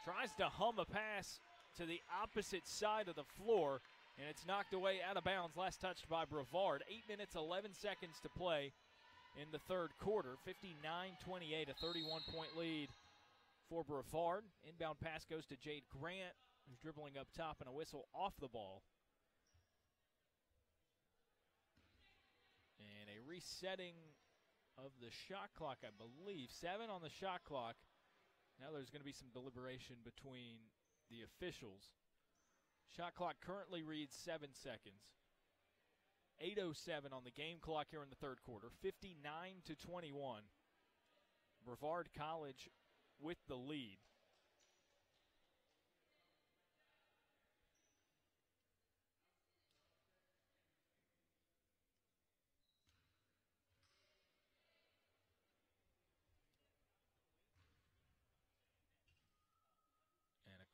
[SPEAKER 2] tries to hum a pass to the opposite side of the floor, and it's knocked away out of bounds. Last touched by Brevard. 8 minutes, 11 seconds to play in the third quarter. 59-28, a 31-point lead for Brevard. Inbound pass goes to Jade Grant, who's dribbling up top, and a whistle off the ball. Resetting of the shot clock, I believe. 7 on the shot clock. Now there's going to be some deliberation between the officials. Shot clock currently reads 7 seconds. 8:07 on the game clock here in the third quarter. 59-21. Brevard College with the lead.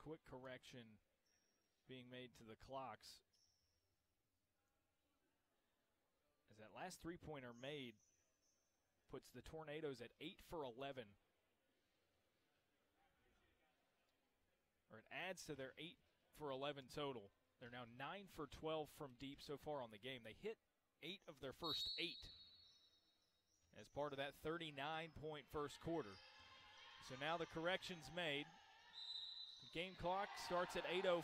[SPEAKER 2] Quick correction being made to the clocks as that last three-pointer made puts the Tornadoes at 8 for 11. Or it adds to their 8 for 11 total. They're now 9 for 12 from deep so far on the game. They hit 8 of their first 8 as part of that 39-point first quarter. So now the correction's made. Game clock starts at 8:05.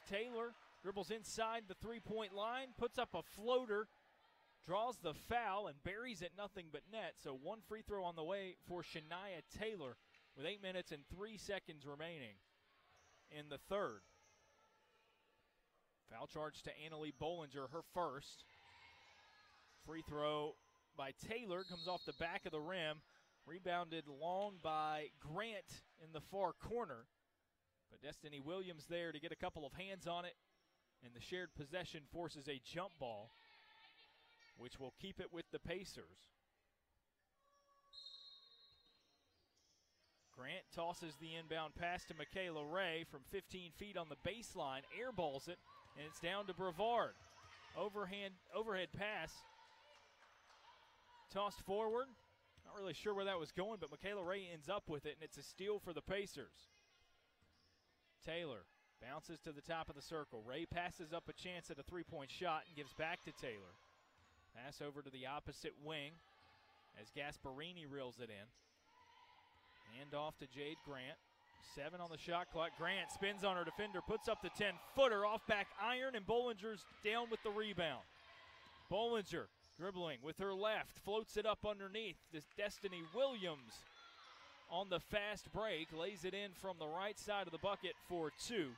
[SPEAKER 2] Taylor dribbles inside the three-point line, puts up a floater, draws the foul, and buries it nothing but net. So one free throw on the way for Shania Taylor with 8 minutes and 3 seconds remaining in the third. Foul charge to Annalie Bollinger, her first. Free throw by Taylor comes off the back of the rim. Rebounded long by Grant in the far corner. But Destiny Williams there to get a couple of hands on it. And the shared possession forces a jump ball, which will keep it with the Pacers. Grant tosses the inbound pass to Michaela Ray from 15 feet on the baseline, airballs it, and it's down to Brevard. Overhead pass, tossed forward. Not really sure where that was going, but Michaela Ray ends up with it, and it's a steal for the Pacers. Taylor bounces to the top of the circle. Ray passes up a chance at a three-point shot and gives back to Taylor. Pass over to the opposite wing as Gasparini reels it in. Hand off to Jade Grant. 7 on the shot clock. Grant spins on her defender, puts up the 10-footer off back iron, and Bollinger's down with the rebound. Bollinger dribbling with her left, floats it up underneath. This Destiny Williams on the fast break, lays it in from the right side of the bucket for 2.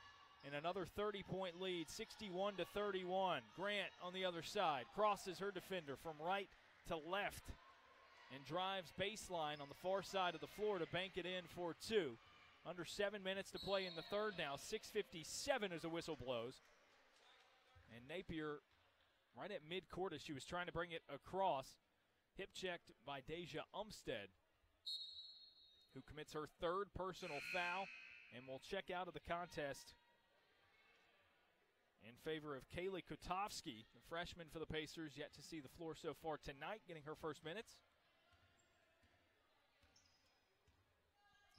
[SPEAKER 2] And another 30-point lead, 61-31. Grant on the other side crosses her defender from right to left and drives baseline on the far side of the floor to bank it in for 2. Under 7 minutes to play in the third now. 6:57 as the whistle blows. And Napier right at midcourt as she was trying to bring it across. Hip checked by Deja Umstead, who commits her third personal foul and will check out of the contest in favor of Kaylee Kotowski, the freshman for the Pacers, yet to see the floor so far tonight, getting her first minutes.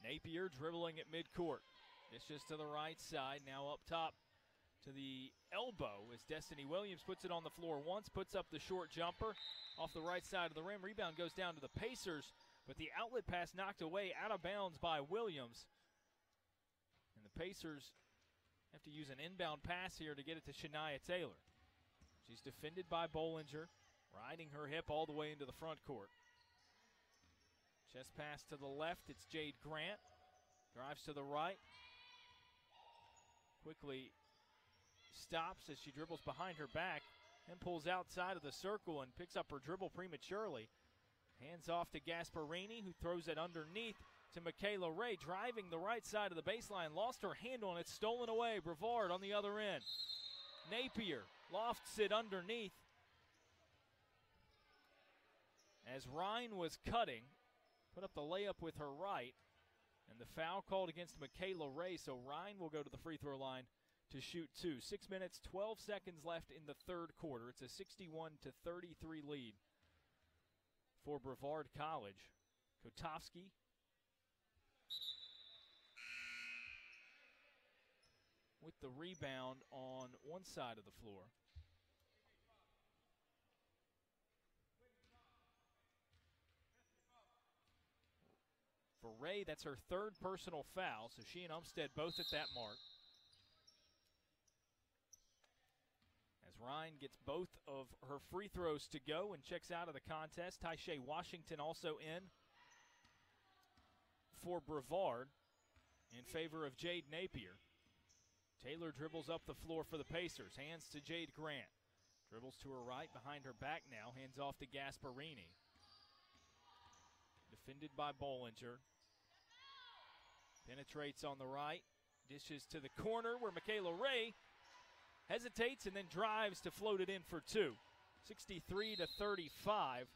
[SPEAKER 2] Napier dribbling at midcourt. Dishes to the right side, now up top to the elbow as Destiny Williams puts it on the floor once, puts up the short jumper off the right side of the rim. Rebound goes down to the Pacers, but the outlet pass knocked away out of bounds by Williams. And the Pacers have to use an inbound pass here to get it to Shania Taylor. She's defended by Bollinger, riding her hip all the way into the front court. Chest pass to the left, it's Jade Grant. Drives to the right. Quickly stops as she dribbles behind her back and pulls outside of the circle and picks up her dribble prematurely. Hands off to Gasparini, who throws it underneath to Michaela Ray, driving the right side of the baseline. Lost her hand on it, stolen away. Brevard on the other end. Napier lofts it underneath as Ryan was cutting. Put up the layup with her right, and the foul called against Michaela Ray, so Ryan will go to the free throw line to shoot 2. 6 minutes, 12 seconds left in the third quarter. It's a 61-33 lead for Brevard College. Kotowski with the rebound on one side of the floor. For Ray, that's her third personal foul, so she and Umstead both at that mark. As Ryan gets both of her free throws to go and checks out of the contest. Taisha Washington also in for Brevard in favor of Jade Napier. Taylor dribbles up the floor for the Pacers. Hands to Jade Grant. Dribbles to her right, behind her back now. Hands off to Gasparini. Defended by Bollinger. Penetrates on the right. Dishes to the corner where Michaela Ray hesitates and then drives to float it in for 2. 63-35.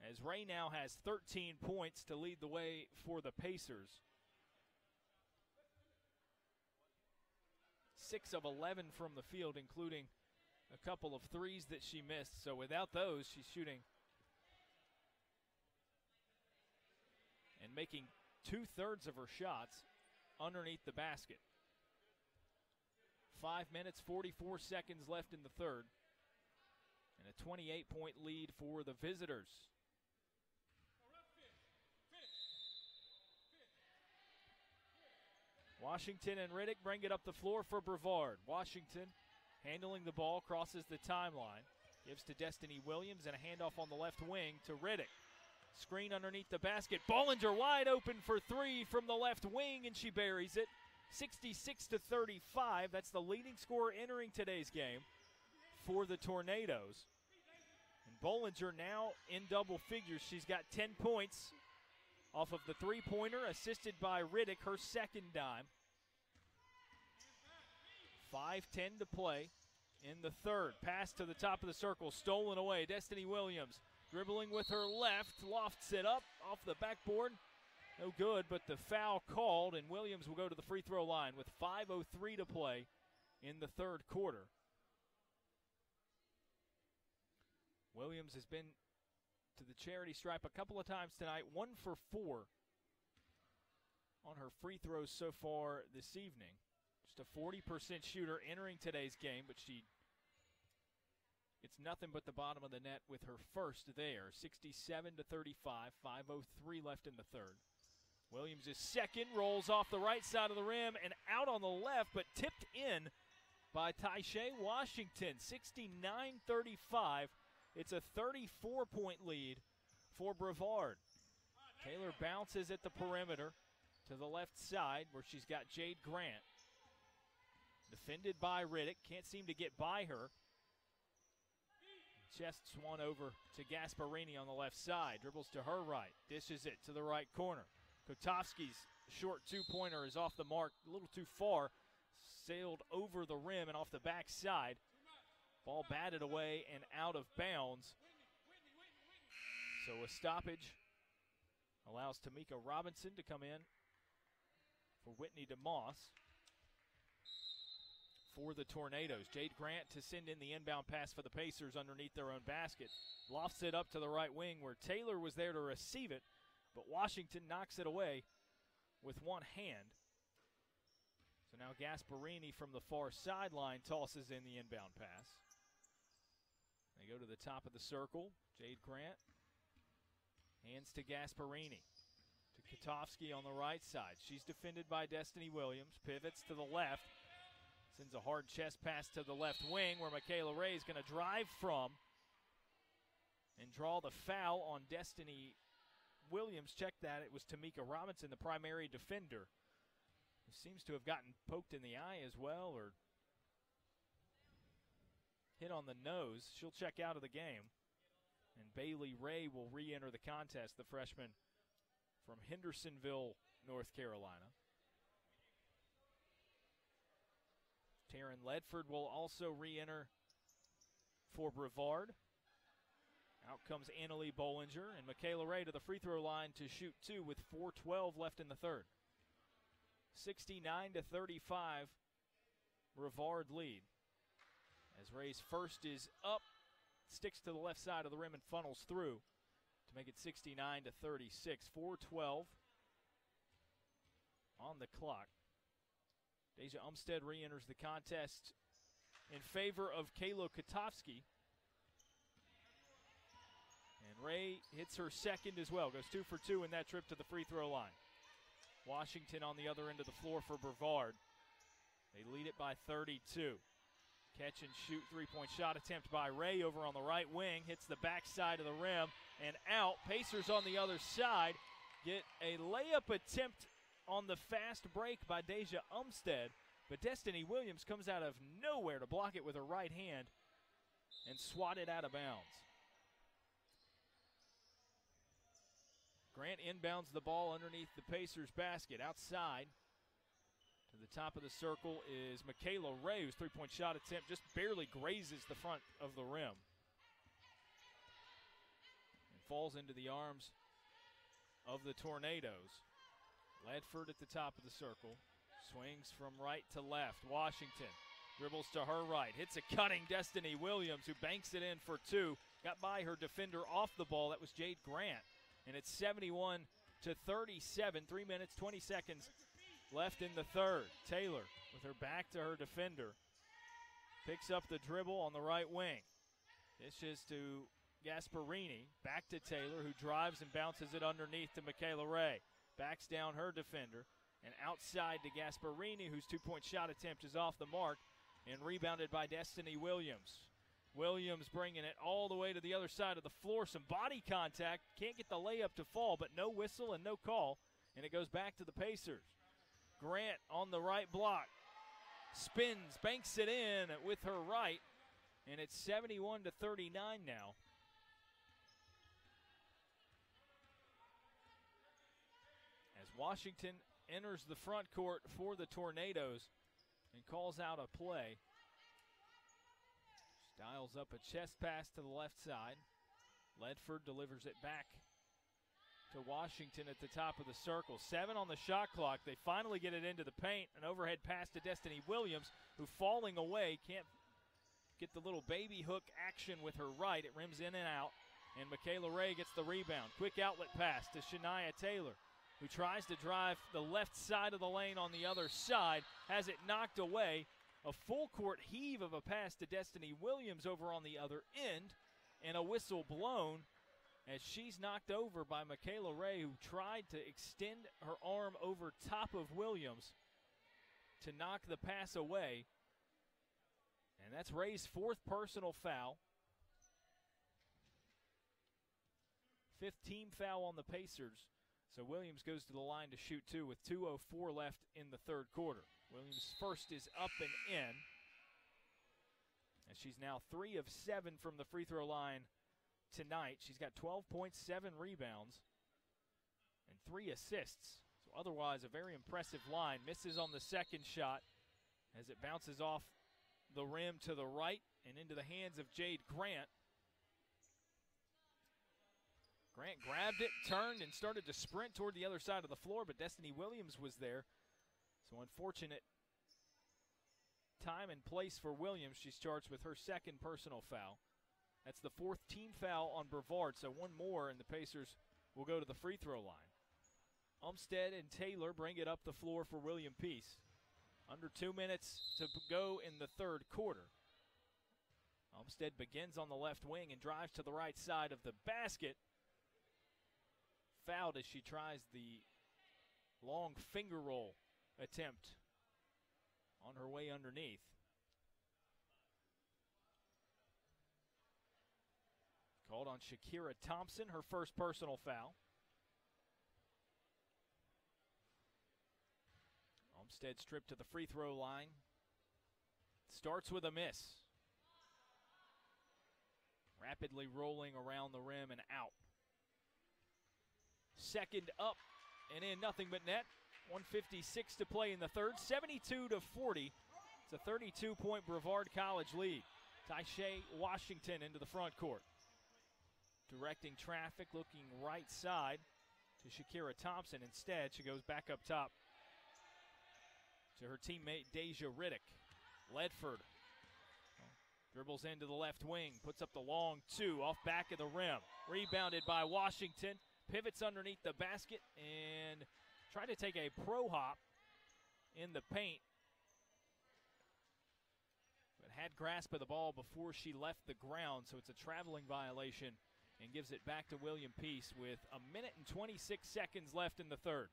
[SPEAKER 2] As Ray now has 13 points to lead the way for the Pacers. 6 of 11 from the field, including a couple of threes that she missed. So without those, she's shooting and making 2/3 of her shots underneath the basket. 5 minutes, 44 seconds left in the third. And a 28-point lead for the visitors. Washington and Riddick bring it up the floor for Brevard. Washington handling the ball, crosses the timeline. Gives to Destiny Williams and a handoff on the left wing to Riddick. Screen underneath the basket. Bollinger wide open for 3 from the left wing, and she buries it. 66-35. That's the leading scorer entering today's game for the Tornadoes. And Bollinger now in double figures. She's got 10 points off of the three-pointer, assisted by Riddick, her second dime. 5:10 to play in the third. Pass to the top of the circle, stolen away. Destiny Williams dribbling with her left, lofts it up off the backboard. No good, but the foul called, and Williams will go to the free throw line with 5:03 to play in the third quarter. Williams has been to the charity stripe a couple of times tonight, 1 for 4 on her free throws so far this evening. Just a 40% shooter entering today's game, but it's nothing but the bottom of the net with her first there. 67-35, 5:03 left in the third. Williams is second, rolls off the right side of the rim and out on the left, but tipped in by Taisha Washington. 69-35. It's a 34-point lead for Brevard. Taylor bounces at the perimeter to the left side where she's got Jade Grant. Defended by Riddick. Can't seem to get by her. Chests one over to Gasparini on the left side. Dribbles to her right. Dishes it to the right corner. Kotovsky's short two-pointer is off the mark, a little too far. Sailed over the rim and off the backside. Ball batted away and out of bounds. So a stoppage allows Tamika Robinson to come in for Whitney DeMoss for the Tornadoes. Jade Grant to send in the inbound pass for the Pacers underneath their own basket. Lofts it up to the right wing where Taylor was there to receive it, but Washington knocks it away with one hand. So now Gasparini from the far sideline tosses in the inbound pass. They go to the top of the circle. Jade Grant hands to Gasparini. To Kotovsky on the right side. She's defended by Destiny Williams. Pivots to the left. Sends a hard chest pass to the left wing where Michaela Ray is going to drive from and draw the foul on Destiny Williams. Check that. It was Tamika Robinson, the primary defender, who seems to have gotten poked in the eye as well or hit on the nose. She'll check out of the game. And Bailey Ray will re-enter the contest, the freshman from Hendersonville, North Carolina. Taryn Ledford will also re-enter for Brevard. Out comes Annalie Bollinger, and Michaela Ray to the free throw line to shoot two with 4:12 left in the third. 69-35, Brevard lead. As Ray's first is up, sticks to the left side of the rim and funnels through to make it 69-36. 4:12 on the clock. Deja Umstead re-enters the contest in favor of Kayla Kotovsky. And Ray hits her second as well. Goes 2 for 2 in that trip to the free throw line. Washington on the other end of the floor for Brevard. They lead it by 32. Catch and shoot three-point shot attempt by Ray over on the right wing. Hits the backside of the rim and out. Pacers on the other side get a layup attempt on the fast break by Deja Umstead. But Destiny Williams comes out of nowhere to block it with her right hand and swat it out of bounds. Grant inbounds the ball underneath the Pacers basket. Outside to the top of the circle is Michaela Ray, whose three-point shot attempt just barely grazes the front of the rim. And falls into the arms of the Tornadoes. Ledford at the top of the circle. Swings from right to left. Washington dribbles to her right. Hits a cutting Destiny Williams, who banks it in for two. Got by her defender off the ball. That was Jade Grant. And it's 71-37. 3 minutes, 20 seconds left in the third. Taylor with her back to her defender. Picks up the dribble on the right wing. Dishes to Gasparini. Back to Taylor, who drives and bounces it underneath to Michaela Ray. Backs down her defender. And outside to Gasparini, whose two-point shot attempt is off the mark. And rebounded by Destiny Williams. Williams bringing it all the way to the other side of the floor. Some body contact. Can't get the layup to fall, but no whistle and no call. And it goes back to the Pacers. Grant on the right block. Spins, banks it in with her right. And it's 71-39 now. Washington enters the front court for the Tornadoes and calls out a play. Dials up a chest pass to the left side. Ledford delivers it back to Washington at the top of the circle. 7 on the shot clock. They finally get it into the paint. An overhead pass to Destiny Williams, who falling away can't get the little baby hook action with her right. It rims in and out, and Michaela Ray gets the rebound. Quick outlet pass to Shania Taylor, who tries to drive the left side of the lane on the other side, has it knocked away. A full court heave of a pass to Destiny Williams over on the other end, and a whistle blown as she's knocked over by Michaela Ray, who tried to extend her arm over top of Williams to knock the pass away. And that's Ray's 4th personal foul. 5th team foul on the Pacers. So Williams goes to the line to shoot 2 with 2:04 left in the third quarter. Williams' first is up and in. And she's now 3 of 7 from the free throw line tonight. She's got 12.7 rebounds and 3 assists. So otherwise a very impressive line. Misses on the second shot as it bounces off the rim to the right and into the hands of Jade Grant. Grant grabbed it, turned, and started to sprint toward the other side of the floor, but Destiny Williams was there. So unfortunate time and place for Williams. She's charged with her 2nd personal foul. That's the 4th team foul on Brevard, so 1 more, and the Pacers will go to the free throw line. Umstead and Taylor bring it up the floor for William Peace. Under 2 minutes to go in the third quarter. Umstead begins on the left wing and drives to the right side of the basket. Fouled as she tries the long finger roll attempt on her way underneath. Called on Shakira Thompson, her first personal foul. Umstead stripped to the free throw line. Starts with a miss. Rapidly rolling around the rim and out. Second up and in, nothing but net. 1:56 to play in the third. 72-40. It's a 32-point Brevard College lead. Taisha Washington into the front court. Directing traffic, looking right side to Shakira Thompson. Instead, she goes back up top to her teammate Deja Riddick. Ledford dribbles into the left wing, puts up the long 2 off back of the rim. Rebounded by Washington. Pivots underneath the basket and tried to take a pro hop in the paint, but had grasp of the ball before she left the ground, so it's a traveling violation and gives it back to William Peace with 1 minute and 26 seconds left in the third.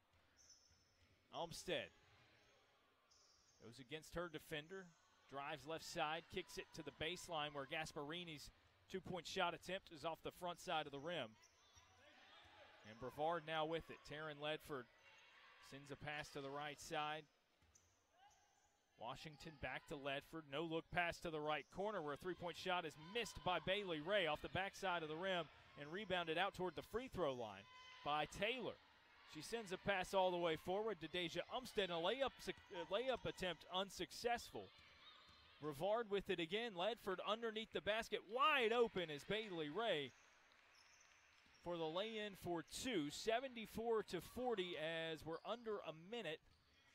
[SPEAKER 2] Umstead goes against her defender, drives left side, kicks it to the baseline where Gasparini's 2-point shot attempt is off the front side of the rim. And Brevard now with it. Taryn Ledford sends a pass to the right side. Washington back to Ledford. No look pass to the right corner where a 3-point shot is missed by Bailey Ray off the backside of the rim and rebounded out toward the free throw line by Taylor. She sends a pass all the way forward to Deja Umstead. A layup attempt unsuccessful. Brevard with it again. Ledford underneath the basket. Wide open is Bailey Ray for the lay-in for 2, 74-40 as we're under a minute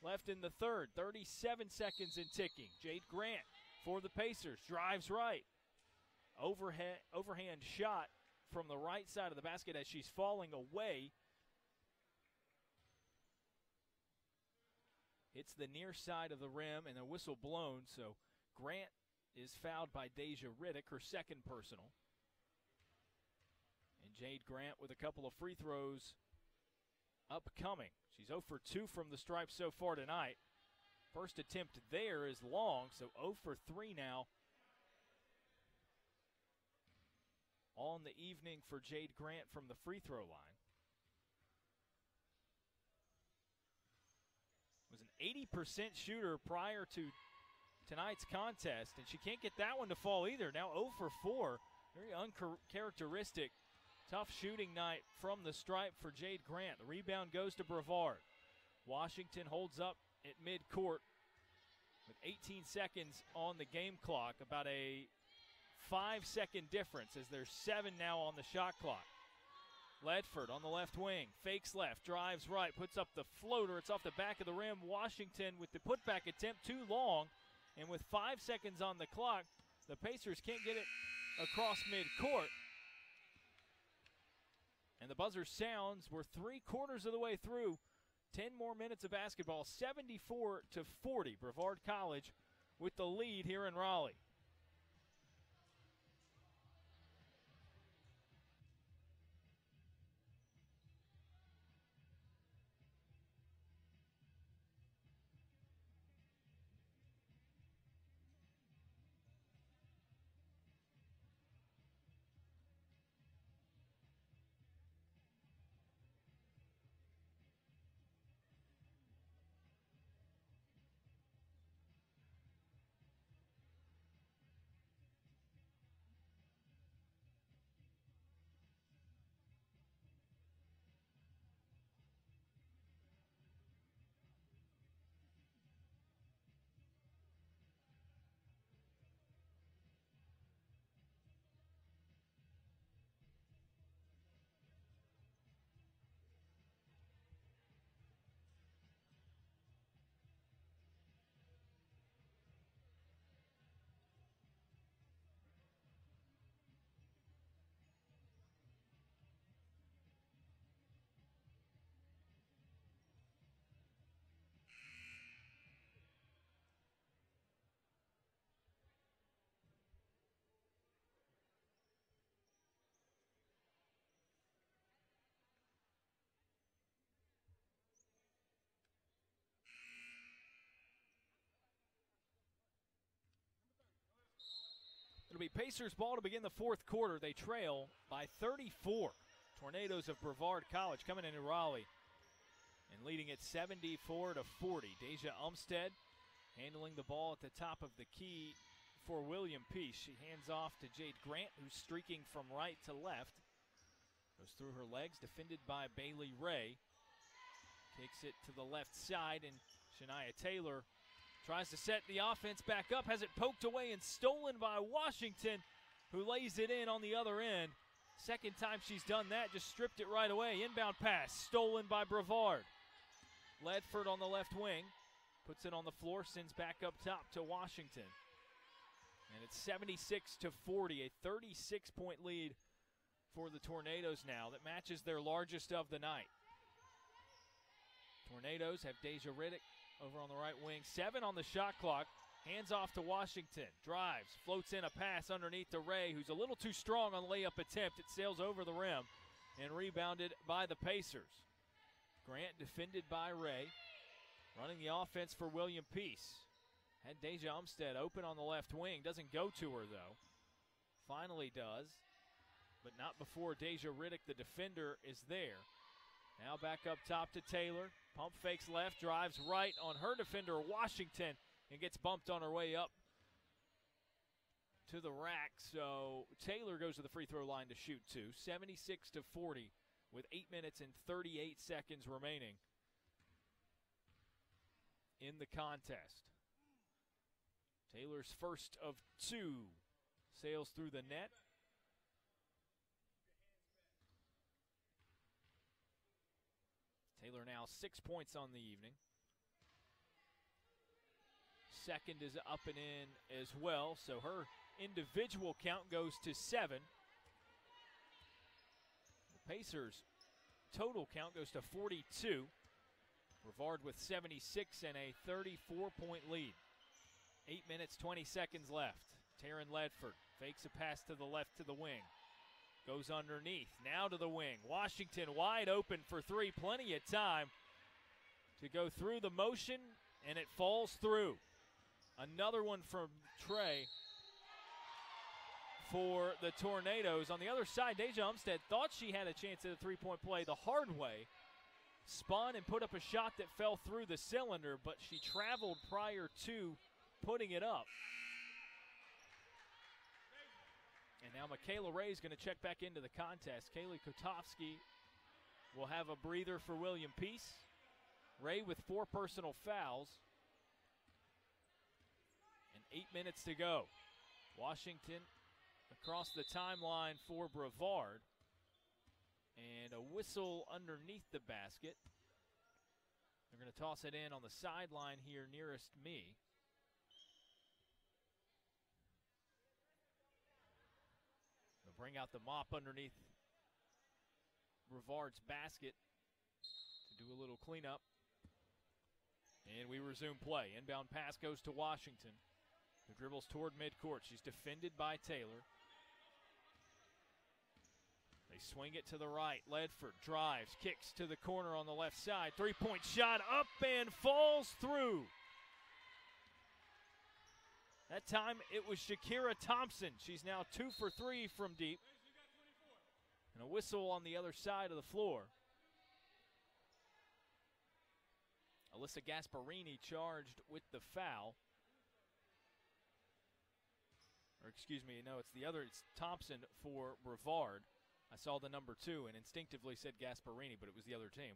[SPEAKER 2] left in the third. 37 seconds and ticking. Jade Grant for the Pacers, drives right. Overhand shot from the right side of the basket as she's falling away. Hits the near side of the rim and a whistle blown, so Grant is fouled by Deja Riddick, her 2nd personal. And Jade Grant with a couple of free throws upcoming. She's 0 for 2 from the stripe so far tonight. First attempt there is long, so 0 for 3 now on the evening for Jade Grant from the free throw line. Was an 80% shooter prior to tonight's contest, and she can't get that one to fall either. Now 0 for 4. Very uncharacteristic. Tough shooting night from the stripe for Jade Grant. The rebound goes to Brevard. Washington holds up at midcourt with 18 seconds on the game clock, about a 5-second difference as there's 7 now on the shot clock. Ledford on the left wing, fakes left, drives right, puts up the floater. It's off the back of the rim. Washington with the putback attempt too long, and with 5 seconds on the clock, the Pacers can't get it across midcourt. And the buzzer sounds. We're 3/4 of the way through. 10 more minutes of basketball, 74-40. Brevard College with the lead here in Raleigh. It'll be Pacers ball to begin the fourth quarter. They trail by 34. Tornadoes of Brevard College coming into Raleigh and leading it 74-40. Deja Umstead handling the ball at the top of the key for William Peace. She hands off to Jade Grant, who's streaking from right to left. Goes through her legs, defended by Bailey Ray. Kicks it to the left side, and Shania Taylor tries to set the offense back up, has it poked away and stolen by Washington, who lays it in on the other end. Second time she's done that, just stripped it right away. Inbound pass, stolen by Brevard. Ledford on the left wing, puts it on the floor, sends back up top to Washington. And it's 76-40, a 36-point lead for the Tornadoes now. That matches their largest of the night. Tornadoes have Deja Riddick over on the right wing. 7 on the shot clock. Hands off to Washington. Drives, floats in a pass underneath to Ray, who's a little too strong on the layup attempt. It sails over the rim and rebounded by the Pacers. Grant defended by Ray. Running the offense for William Peace. Had Deja Umstead open on the left wing. Doesn't go to her, though. Finally does, but not before Deja Riddick, the defender, is there. Now back up top to Taylor. Pump fakes left, drives right on her defender, Washington, and gets bumped on her way up to the rack. So Taylor goes to the free throw line to shoot two. 76-40 with 8 minutes and 38 seconds remaining in the contest. Taylor's first of 2 sails through the net. Taylor now 6 points on the evening. Second is up and in as well, so her individual count goes to 7. The Pacers' total count goes to 42. Brevard with 76 and a 34-point lead. 8 minutes, 20 seconds left. Taryn Ledford fakes a pass to the left to the wing. Goes underneath, now to the wing. Washington wide open for 3, plenty of time to go through the motion, and it falls through. Another one from Trey for the Tornadoes. On the other side, Deja Umstead thought she had a chance at a three-point play the hard way. Spun and put up a shot that fell through the cylinder, but she traveled prior to putting it up. And now Michaela Ray is going to check back into the contest. Kaylee Kotovsky will have a breather for William Peace. Ray with 4 personal fouls. And 8 minutes to go. Washington across the timeline for Brevard. And a whistle underneath the basket. They're going to toss it in on the sideline here nearest me. They'll bring out the mop underneath Brevard's basket to do a little cleanup. And we resume play. Inbound pass goes to Washington, who dribbles toward midcourt. She's defended by Taylor. They swing it to the right. Ledford drives, kicks to the corner on the left side. Three-point shot up and falls through. That time it was Shakira Thompson. She's now 2 for 3 from deep. And a whistle on the other side of the floor. Alyssa Gasparini charged with the foul. Or excuse me, no, it's Thompson for Brevard. I saw the number 2 and instinctively said Gasparini, but it was the other team.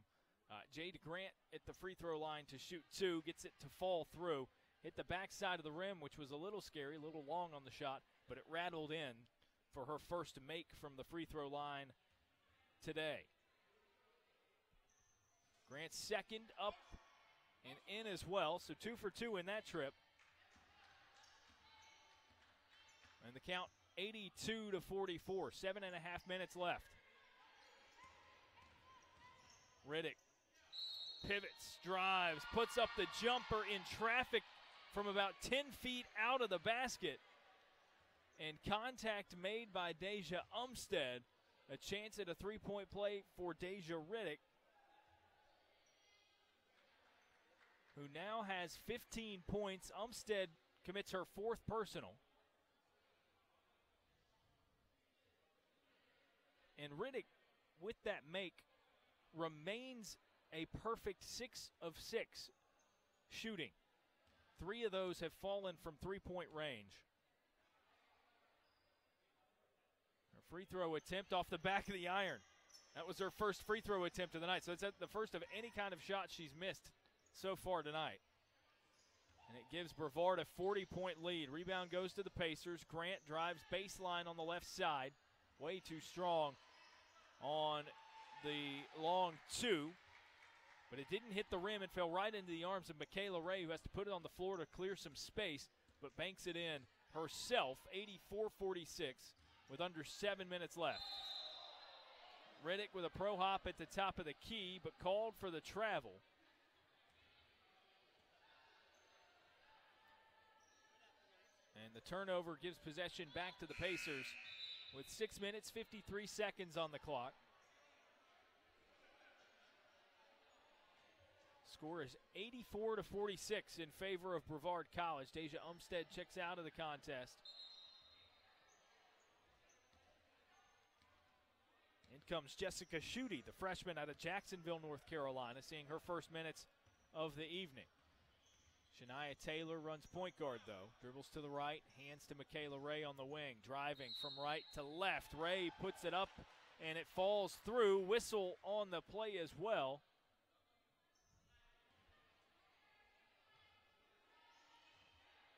[SPEAKER 2] Jade Grant at the free throw line to shoot 2, gets it to fall through. Hit the backside of the rim, which was a little scary, a little long on the shot, but it rattled in for her first make from the free throw line today. Grant's second up and in as well, so 2 for 2 in that trip. And the count 82-44, 7.5 minutes left. Riddick pivots, drives, puts up the jumper in traffic from about 10 feet out of the basket. And contact made by Deja Umstead. A chance at a three-point play for Deja Riddick, who now has 15 points. Umstead commits her 4th personal. And Riddick, with that make, remains a perfect 6 of 6 shooting. 3 of those have fallen from three-point range. Her free throw attempt off the back of the iron. That was her first free throw attempt of the night, so it's the first of any kind of shot she's missed so far tonight. And it gives Brevard a 40-point lead. Rebound goes to the Pacers. Grant drives baseline on the left side. Way too strong on the long 2. But it didn't hit the rim. It fell right into the arms of Michaela Ray, who has to put it on the floor to clear some space, but banks it in herself, 84-46, with under 7 minutes left. Riddick with a pro hop at the top of the key, but called for the travel. And the turnover gives possession back to the Pacers with 6 minutes, 53 seconds on the clock. Score is 84-46 in favor of Brevard College. Deja Umstead checks out of the contest. In comes Jessica Schutte, the freshman out of Jacksonville, North Carolina, seeing her first minutes of the evening. Shania Taylor runs point guard, though. Dribbles to the right, hands to Michaela Ray on the wing. Driving from right to left. Ray puts it up, and it falls through. Whistle on the play as well.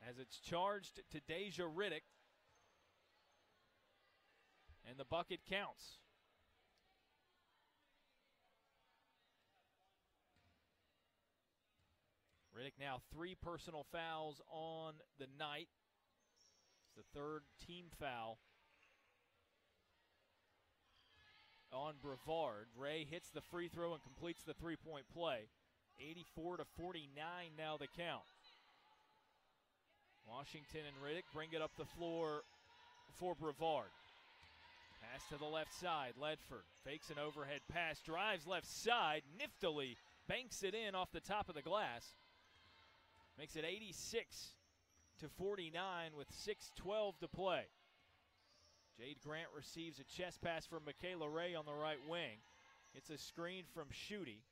[SPEAKER 2] As it's charged to Deja Riddick. And the bucket counts. Riddick now 3 personal fouls on the night. It's the 3rd team foul on Brevard. Ray hits the free throw and completes the three-point play. 84-49 now the count. Washington and Riddick bring it up the floor for Brevard. Pass to the left side. Ledford fakes an overhead pass, drives left side, niftily banks it in off the top of the glass. Makes it 86-49 with 6:12 to play. Jade Grant receives a chest pass from Michaela Ray on the right wing. It's a screen from Schutte.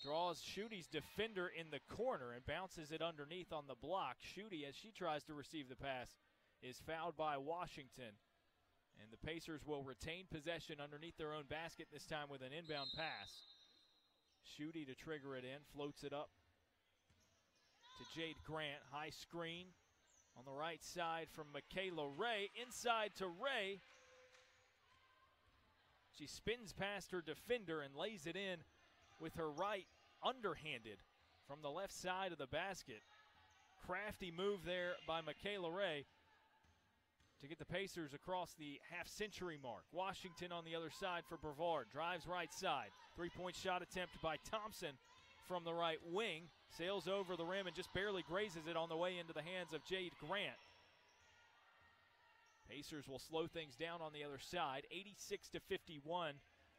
[SPEAKER 2] Draws Schutte's defender in the corner and bounces it underneath on the block. Schutte, as she tries to receive the pass, is fouled by Washington. And the Pacers will retain possession underneath their own basket, this time with an inbound pass. Schutte to trigger it in, floats it up to Jade Grant. High screen on the right side from Michaela Ray. Inside to Ray. She spins past her defender and lays it in with her right underhanded from the left side of the basket. Crafty move there by Michaela Ray to get the Pacers across the half-century mark. Washington on the other side for Brevard. Drives right side. Three-point shot attempt by Thompson from the right wing. Sails over the rim and just barely grazes it on the way into the hands of Jade Grant. Pacers will slow things down on the other side. 86-51.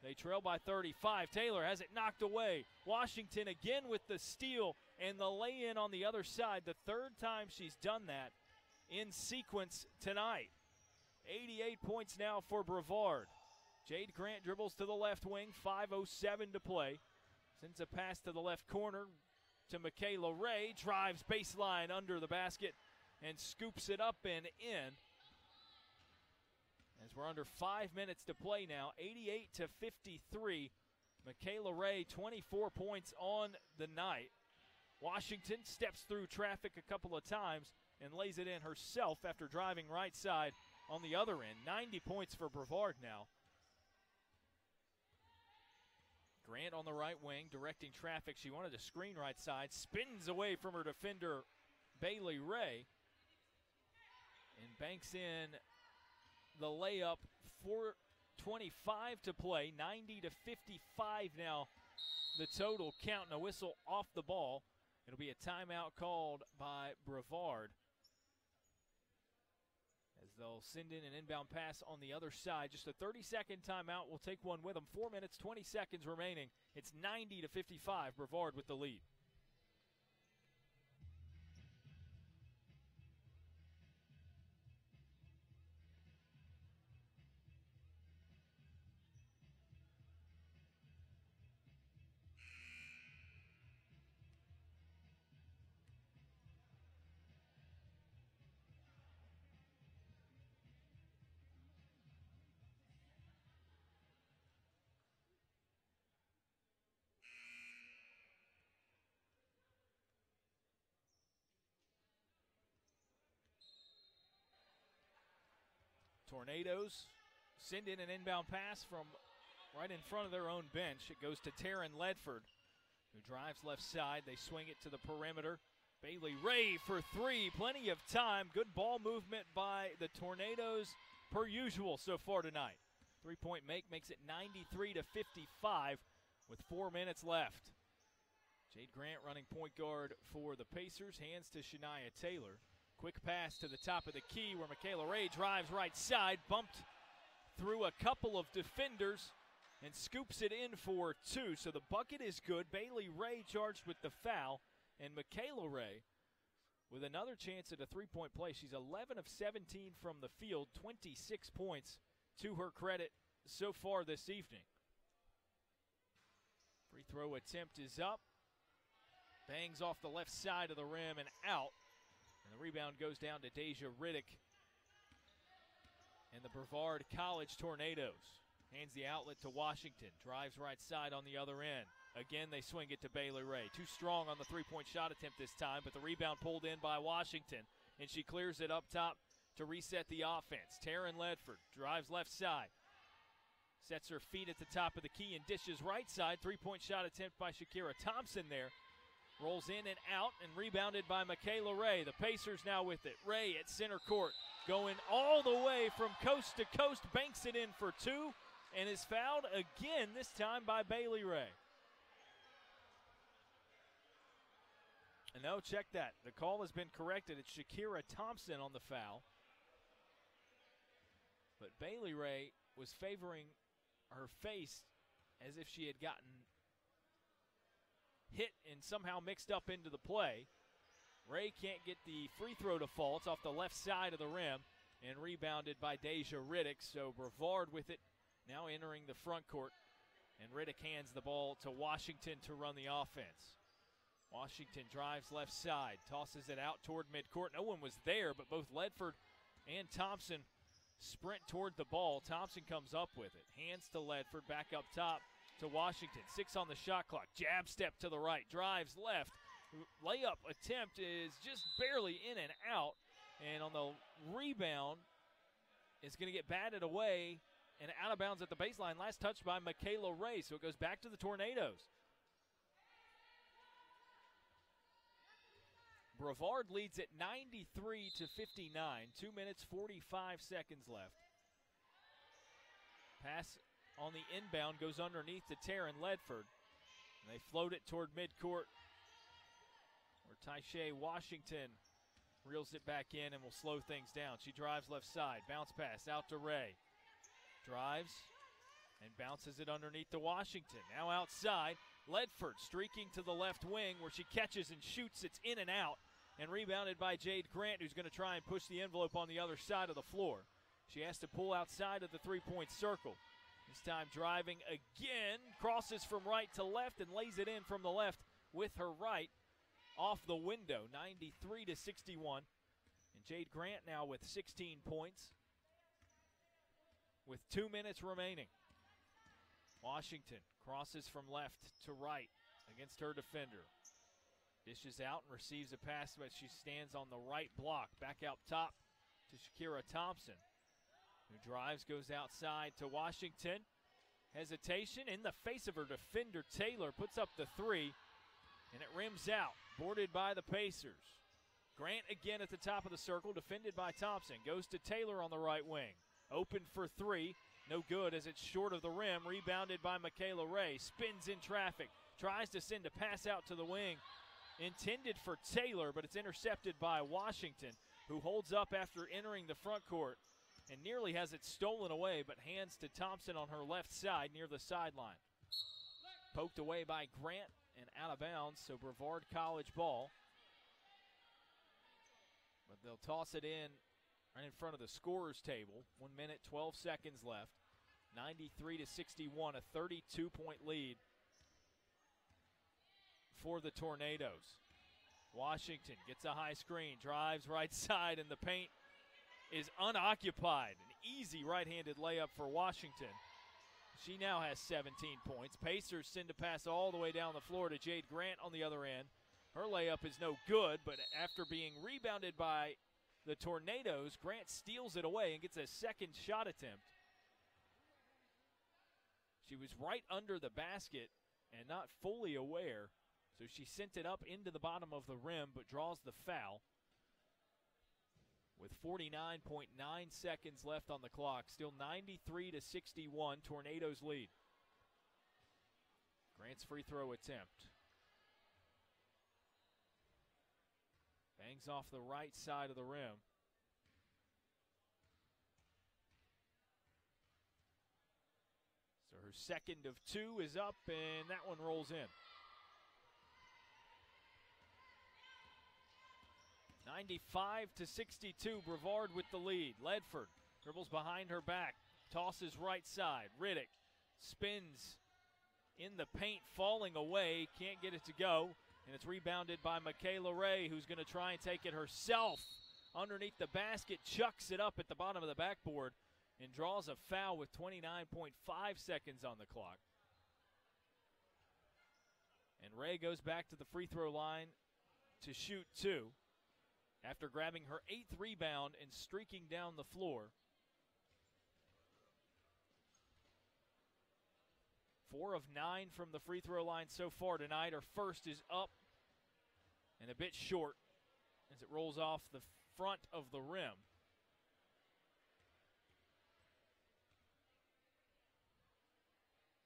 [SPEAKER 2] They trail by 35. Taylor has it knocked away. Washington again with the steal and the lay-in on the other side. The third time she's done that in sequence tonight. 88 points now for Brevard. Jade Grant dribbles to the left wing. 5:07 to play. Sends a pass to the left corner to Michaela Ray. Drives baseline under the basket and scoops it up and in. As we're under 5 minutes to play now, 88-53. Michaela Ray, 24 points on the night. Washington steps through traffic a couple of times and lays it in herself after driving right side on the other end. 90 points for Brevard now. Grant on the right wing, directing traffic. She wanted to screen right side. Spins away from her defender, Bailey Ray. And banks in the layup. 4:25 to play. 90-55 now the total count. And a whistle off the ball. It'll be a timeout called by Brevard, as they'll send in an inbound pass on the other side. Just a 30-second timeout. We'll take one with them. 4 minutes, 20 seconds remaining. It's 90-55. Brevard with the lead. Tornadoes send in an inbound pass from right in front of their own bench. It goes to Taryn Ledford, who drives left side. They swing it to the perimeter. Bailey Ray for three. Plenty of time. Good ball movement by the Tornadoes per usual so far tonight. Three-point make makes it 93-55 with 4 minutes left. Jade Grant running point guard for the Pacers. Hands to Shania Taylor. Quick pass to the top of the key where Michaela Ray drives right side, bumped through a couple of defenders and scoops it in for two. So the bucket is good. Bailey Ray charged with the foul, and Michaela Ray with another chance at a three-point play. She's 11 of 17 from the field, 26 points to her credit so far this evening. Free throw attempt is up. Bangs off the left side of the rim and out. And the rebound goes down to Deja Riddick and the Brevard College Tornadoes. Hands the outlet to Washington. Drives right side on the other end. Again, they swing it to Bailey Ray. Too strong on the three-point shot attempt this time, but the rebound pulled in by Washington, and she clears it up top to reset the offense. Taryn Ledford drives left side. Sets her feet at the top of the key and dishes right side. Three-point shot attempt by Shakira Thompson there. Rolls in and out and rebounded by Michaela Ray. The Pacers now with it. Ray at center court going all the way from coast to coast. Banks it in for two and is fouled again, this time by Bailey Ray. And no, check that. The call has been corrected. It's Shakira Thompson on the foul. But Bailey Ray was favoring her face as if she had gotten hit and somehow mixed up into the play. Ray can't get the free throw to fall. It's off the left side of the rim and rebounded by Deja Riddick. So Brevard with it, now entering the front court. And Riddick hands the ball to Washington to run the offense. Washington drives left side, tosses it out toward midcourt. No one was there, but both Ledford and Thompson sprint toward the ball. Thompson comes up with it. Hands to Ledford, back up top to Washington. 6 on the shot clock. Jab step to the right. Drives left. Layup attempt is just barely in and out. And on the rebound, it's going to get batted away and out of bounds at the baseline. Last touch by Michaela Ray. So it goes back to the Tornadoes. Brevard leads at 93-59. 2 minutes, 45 seconds left. Pass on the inbound goes underneath to Taryn Ledford. And they float it toward midcourt, where Taisha Washington reels it back in and will slow things down. She drives left side. Bounce pass out to Ray. Drives and bounces it underneath to Washington. Now outside. Ledford streaking to the left wing where she catches and shoots. It's in and out. And rebounded by Jade Grant, who's going to try and push the envelope on the other side of the floor. She has to pull outside of the three-point circle. This time driving again, crosses from right to left and lays it in from the left with her right off the window, 93-61. And Jade Grant now with 16 points with 2 minutes remaining. Washington crosses from left to right against her defender. Dishes out and receives a pass, but she stands on the right block. Back out top to Shakira Thompson, who drives, goes outside to Washington. Hesitation in the face of her defender, Taylor, puts up the three, and it rims out, boarded by the Pacers. Grant again at the top of the circle, defended by Thompson. Goes to Taylor on the right wing. Open for three, no good as it's short of the rim. Rebounded by Michaela Ray, spins in traffic, tries to send a pass out to the wing. Intended for Taylor, but it's intercepted by Washington, who holds up after entering the front court and nearly has it stolen away, but hands to Thompson on her left side near the sideline. Poked away by Grant and out of bounds, so Brevard College ball. But they'll toss it in right in front of the scorer's table. 1 minute, 12 seconds left. 93-61, a 32-point lead for the Tornadoes. Washington gets a high screen, drives right side, and the paint is unoccupied. An easy right-handed layup for Washington. She now has 17 points. Pacers send a pass all the way down the floor to Jade Grant on the other end. Her layup is no good, but after being rebounded by the Tornadoes, Grant steals it away and gets a second shot attempt. She was right under the basket and not fully aware, so she sent it up into the bottom of the rim, but draws the foul. With 49.9 seconds left on the clock, still 93-61, Tornadoes lead. Grant's free throw attempt. Bangs off the right side of the rim. So her second of two is up, and that one rolls in. 95-62, Brevard with the lead. Ledford dribbles behind her back, tosses right side. Riddick spins in the paint, falling away, can't get it to go, and it's rebounded by Michaela Ray, who's going to try and take it herself underneath the basket, chucks it up at the bottom of the backboard, and draws a foul with 29.5 seconds on the clock. And Ray goes back to the free throw line to shoot two, after grabbing her 8th rebound and streaking down the floor. 4 of 9 from the free throw line so far tonight. Her first is up and a bit short as it rolls off the front of the rim.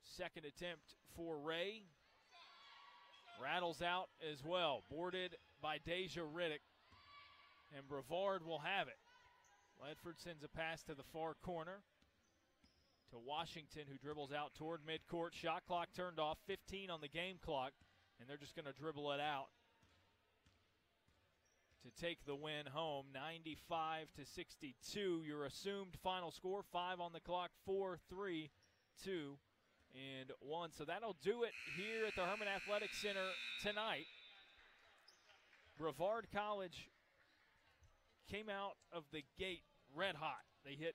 [SPEAKER 2] Second attempt for Ray. Rattles out as well. Boarded by Deja Riddick. And Brevard will have it. Ledford sends a pass to the far corner to Washington, who dribbles out toward midcourt. Shot clock turned off, 15 on the game clock, and they're just going to dribble it out to take the win home. 95-62, your assumed final score. 5 on the clock, 4, 3, 2, and 1. So that'll do it here at the Herman Athletic Center tonight. Brevard College came out of the gate red hot. They hit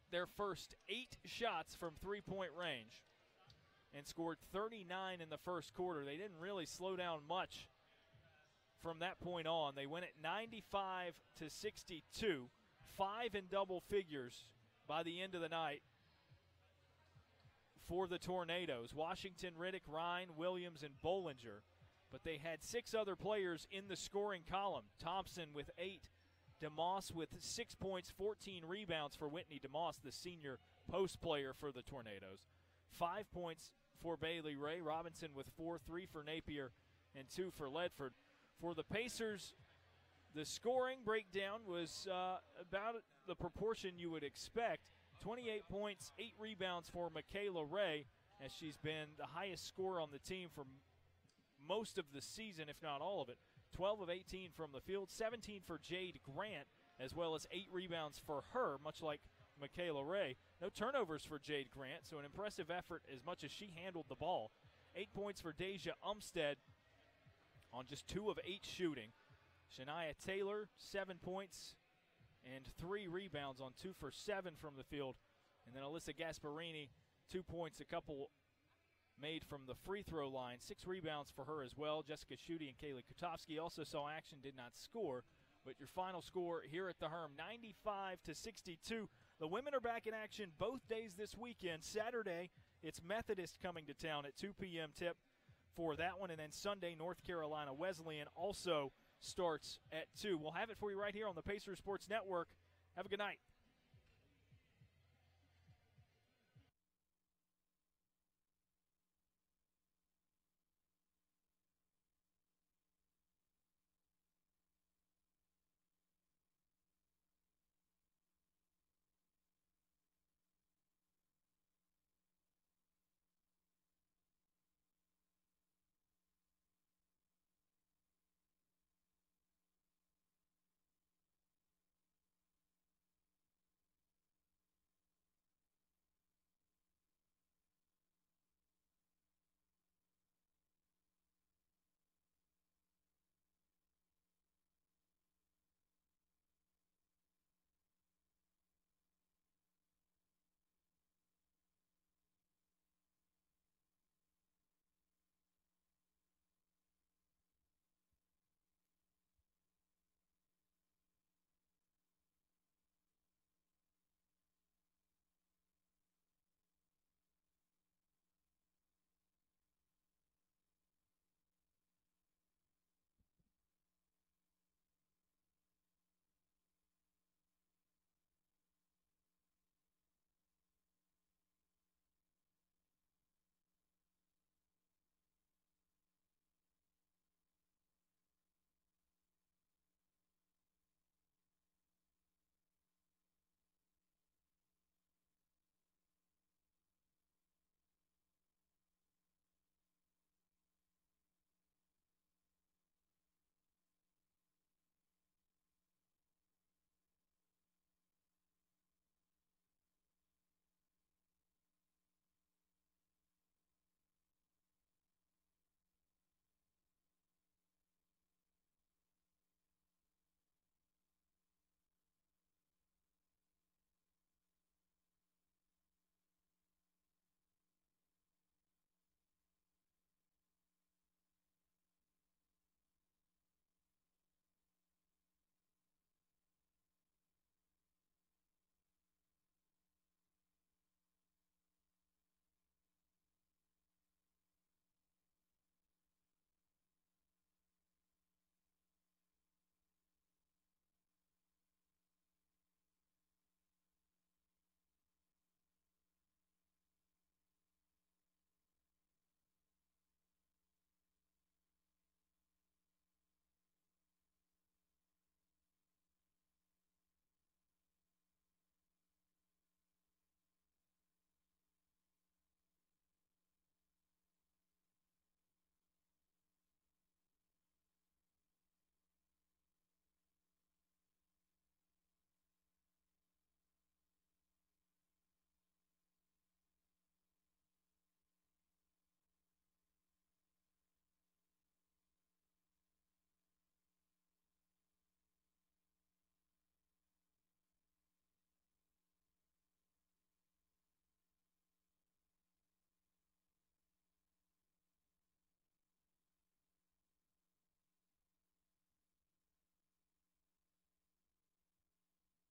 [SPEAKER 2] their first 8 shots from three-point range. and scored 39 in the first quarter. They didn't really slow down much from that point on. They win it 95-62, 5 in double figures by the end of the night for the Tornadoes. Washington, Riddick, Ryan, Williams, and Bollinger. But they had 6 other players in the scoring column. Thompson with 8, DeMoss with 6 points, 14 rebounds for Whitney DeMoss, the senior post player for the Tornadoes. 5 points for Bailey Ray. Robinson with 4, 3 for Napier, and 2 for Ledford. For the Pacers, the scoring breakdown was about the proportion you would expect. 28 points, 8 rebounds for Michaela Ray, as she's been the highest scorer on the team for most of the season, if not all of it. 12 of 18 from the field, 17 for Jade Grant, as well as 8 rebounds for her, much like Michaela Ray. No turnovers for Jade Grant, so an impressive effort as much as she handled the ball. 8 points for Deja Umstead on just 2 of 8 shooting. Shania Taylor, 7 points and 3 rebounds on 2 for 7 from the field. And then Alyssa Gasparini, 2 points, a couple made from the free throw line. 6 rebounds for her as well. Jessica Schutte and Kaylee Kutowski also saw action, did not score. But your final score here at the Herm, 95-62. The women are back in action both days this weekend. Saturday, it's Methodist coming to town at 2 p.m. tip for that one. And then Sunday, North Carolina Wesleyan also starts at 2. We'll have it for you right here on the Pacers Sports Network. Have a good night.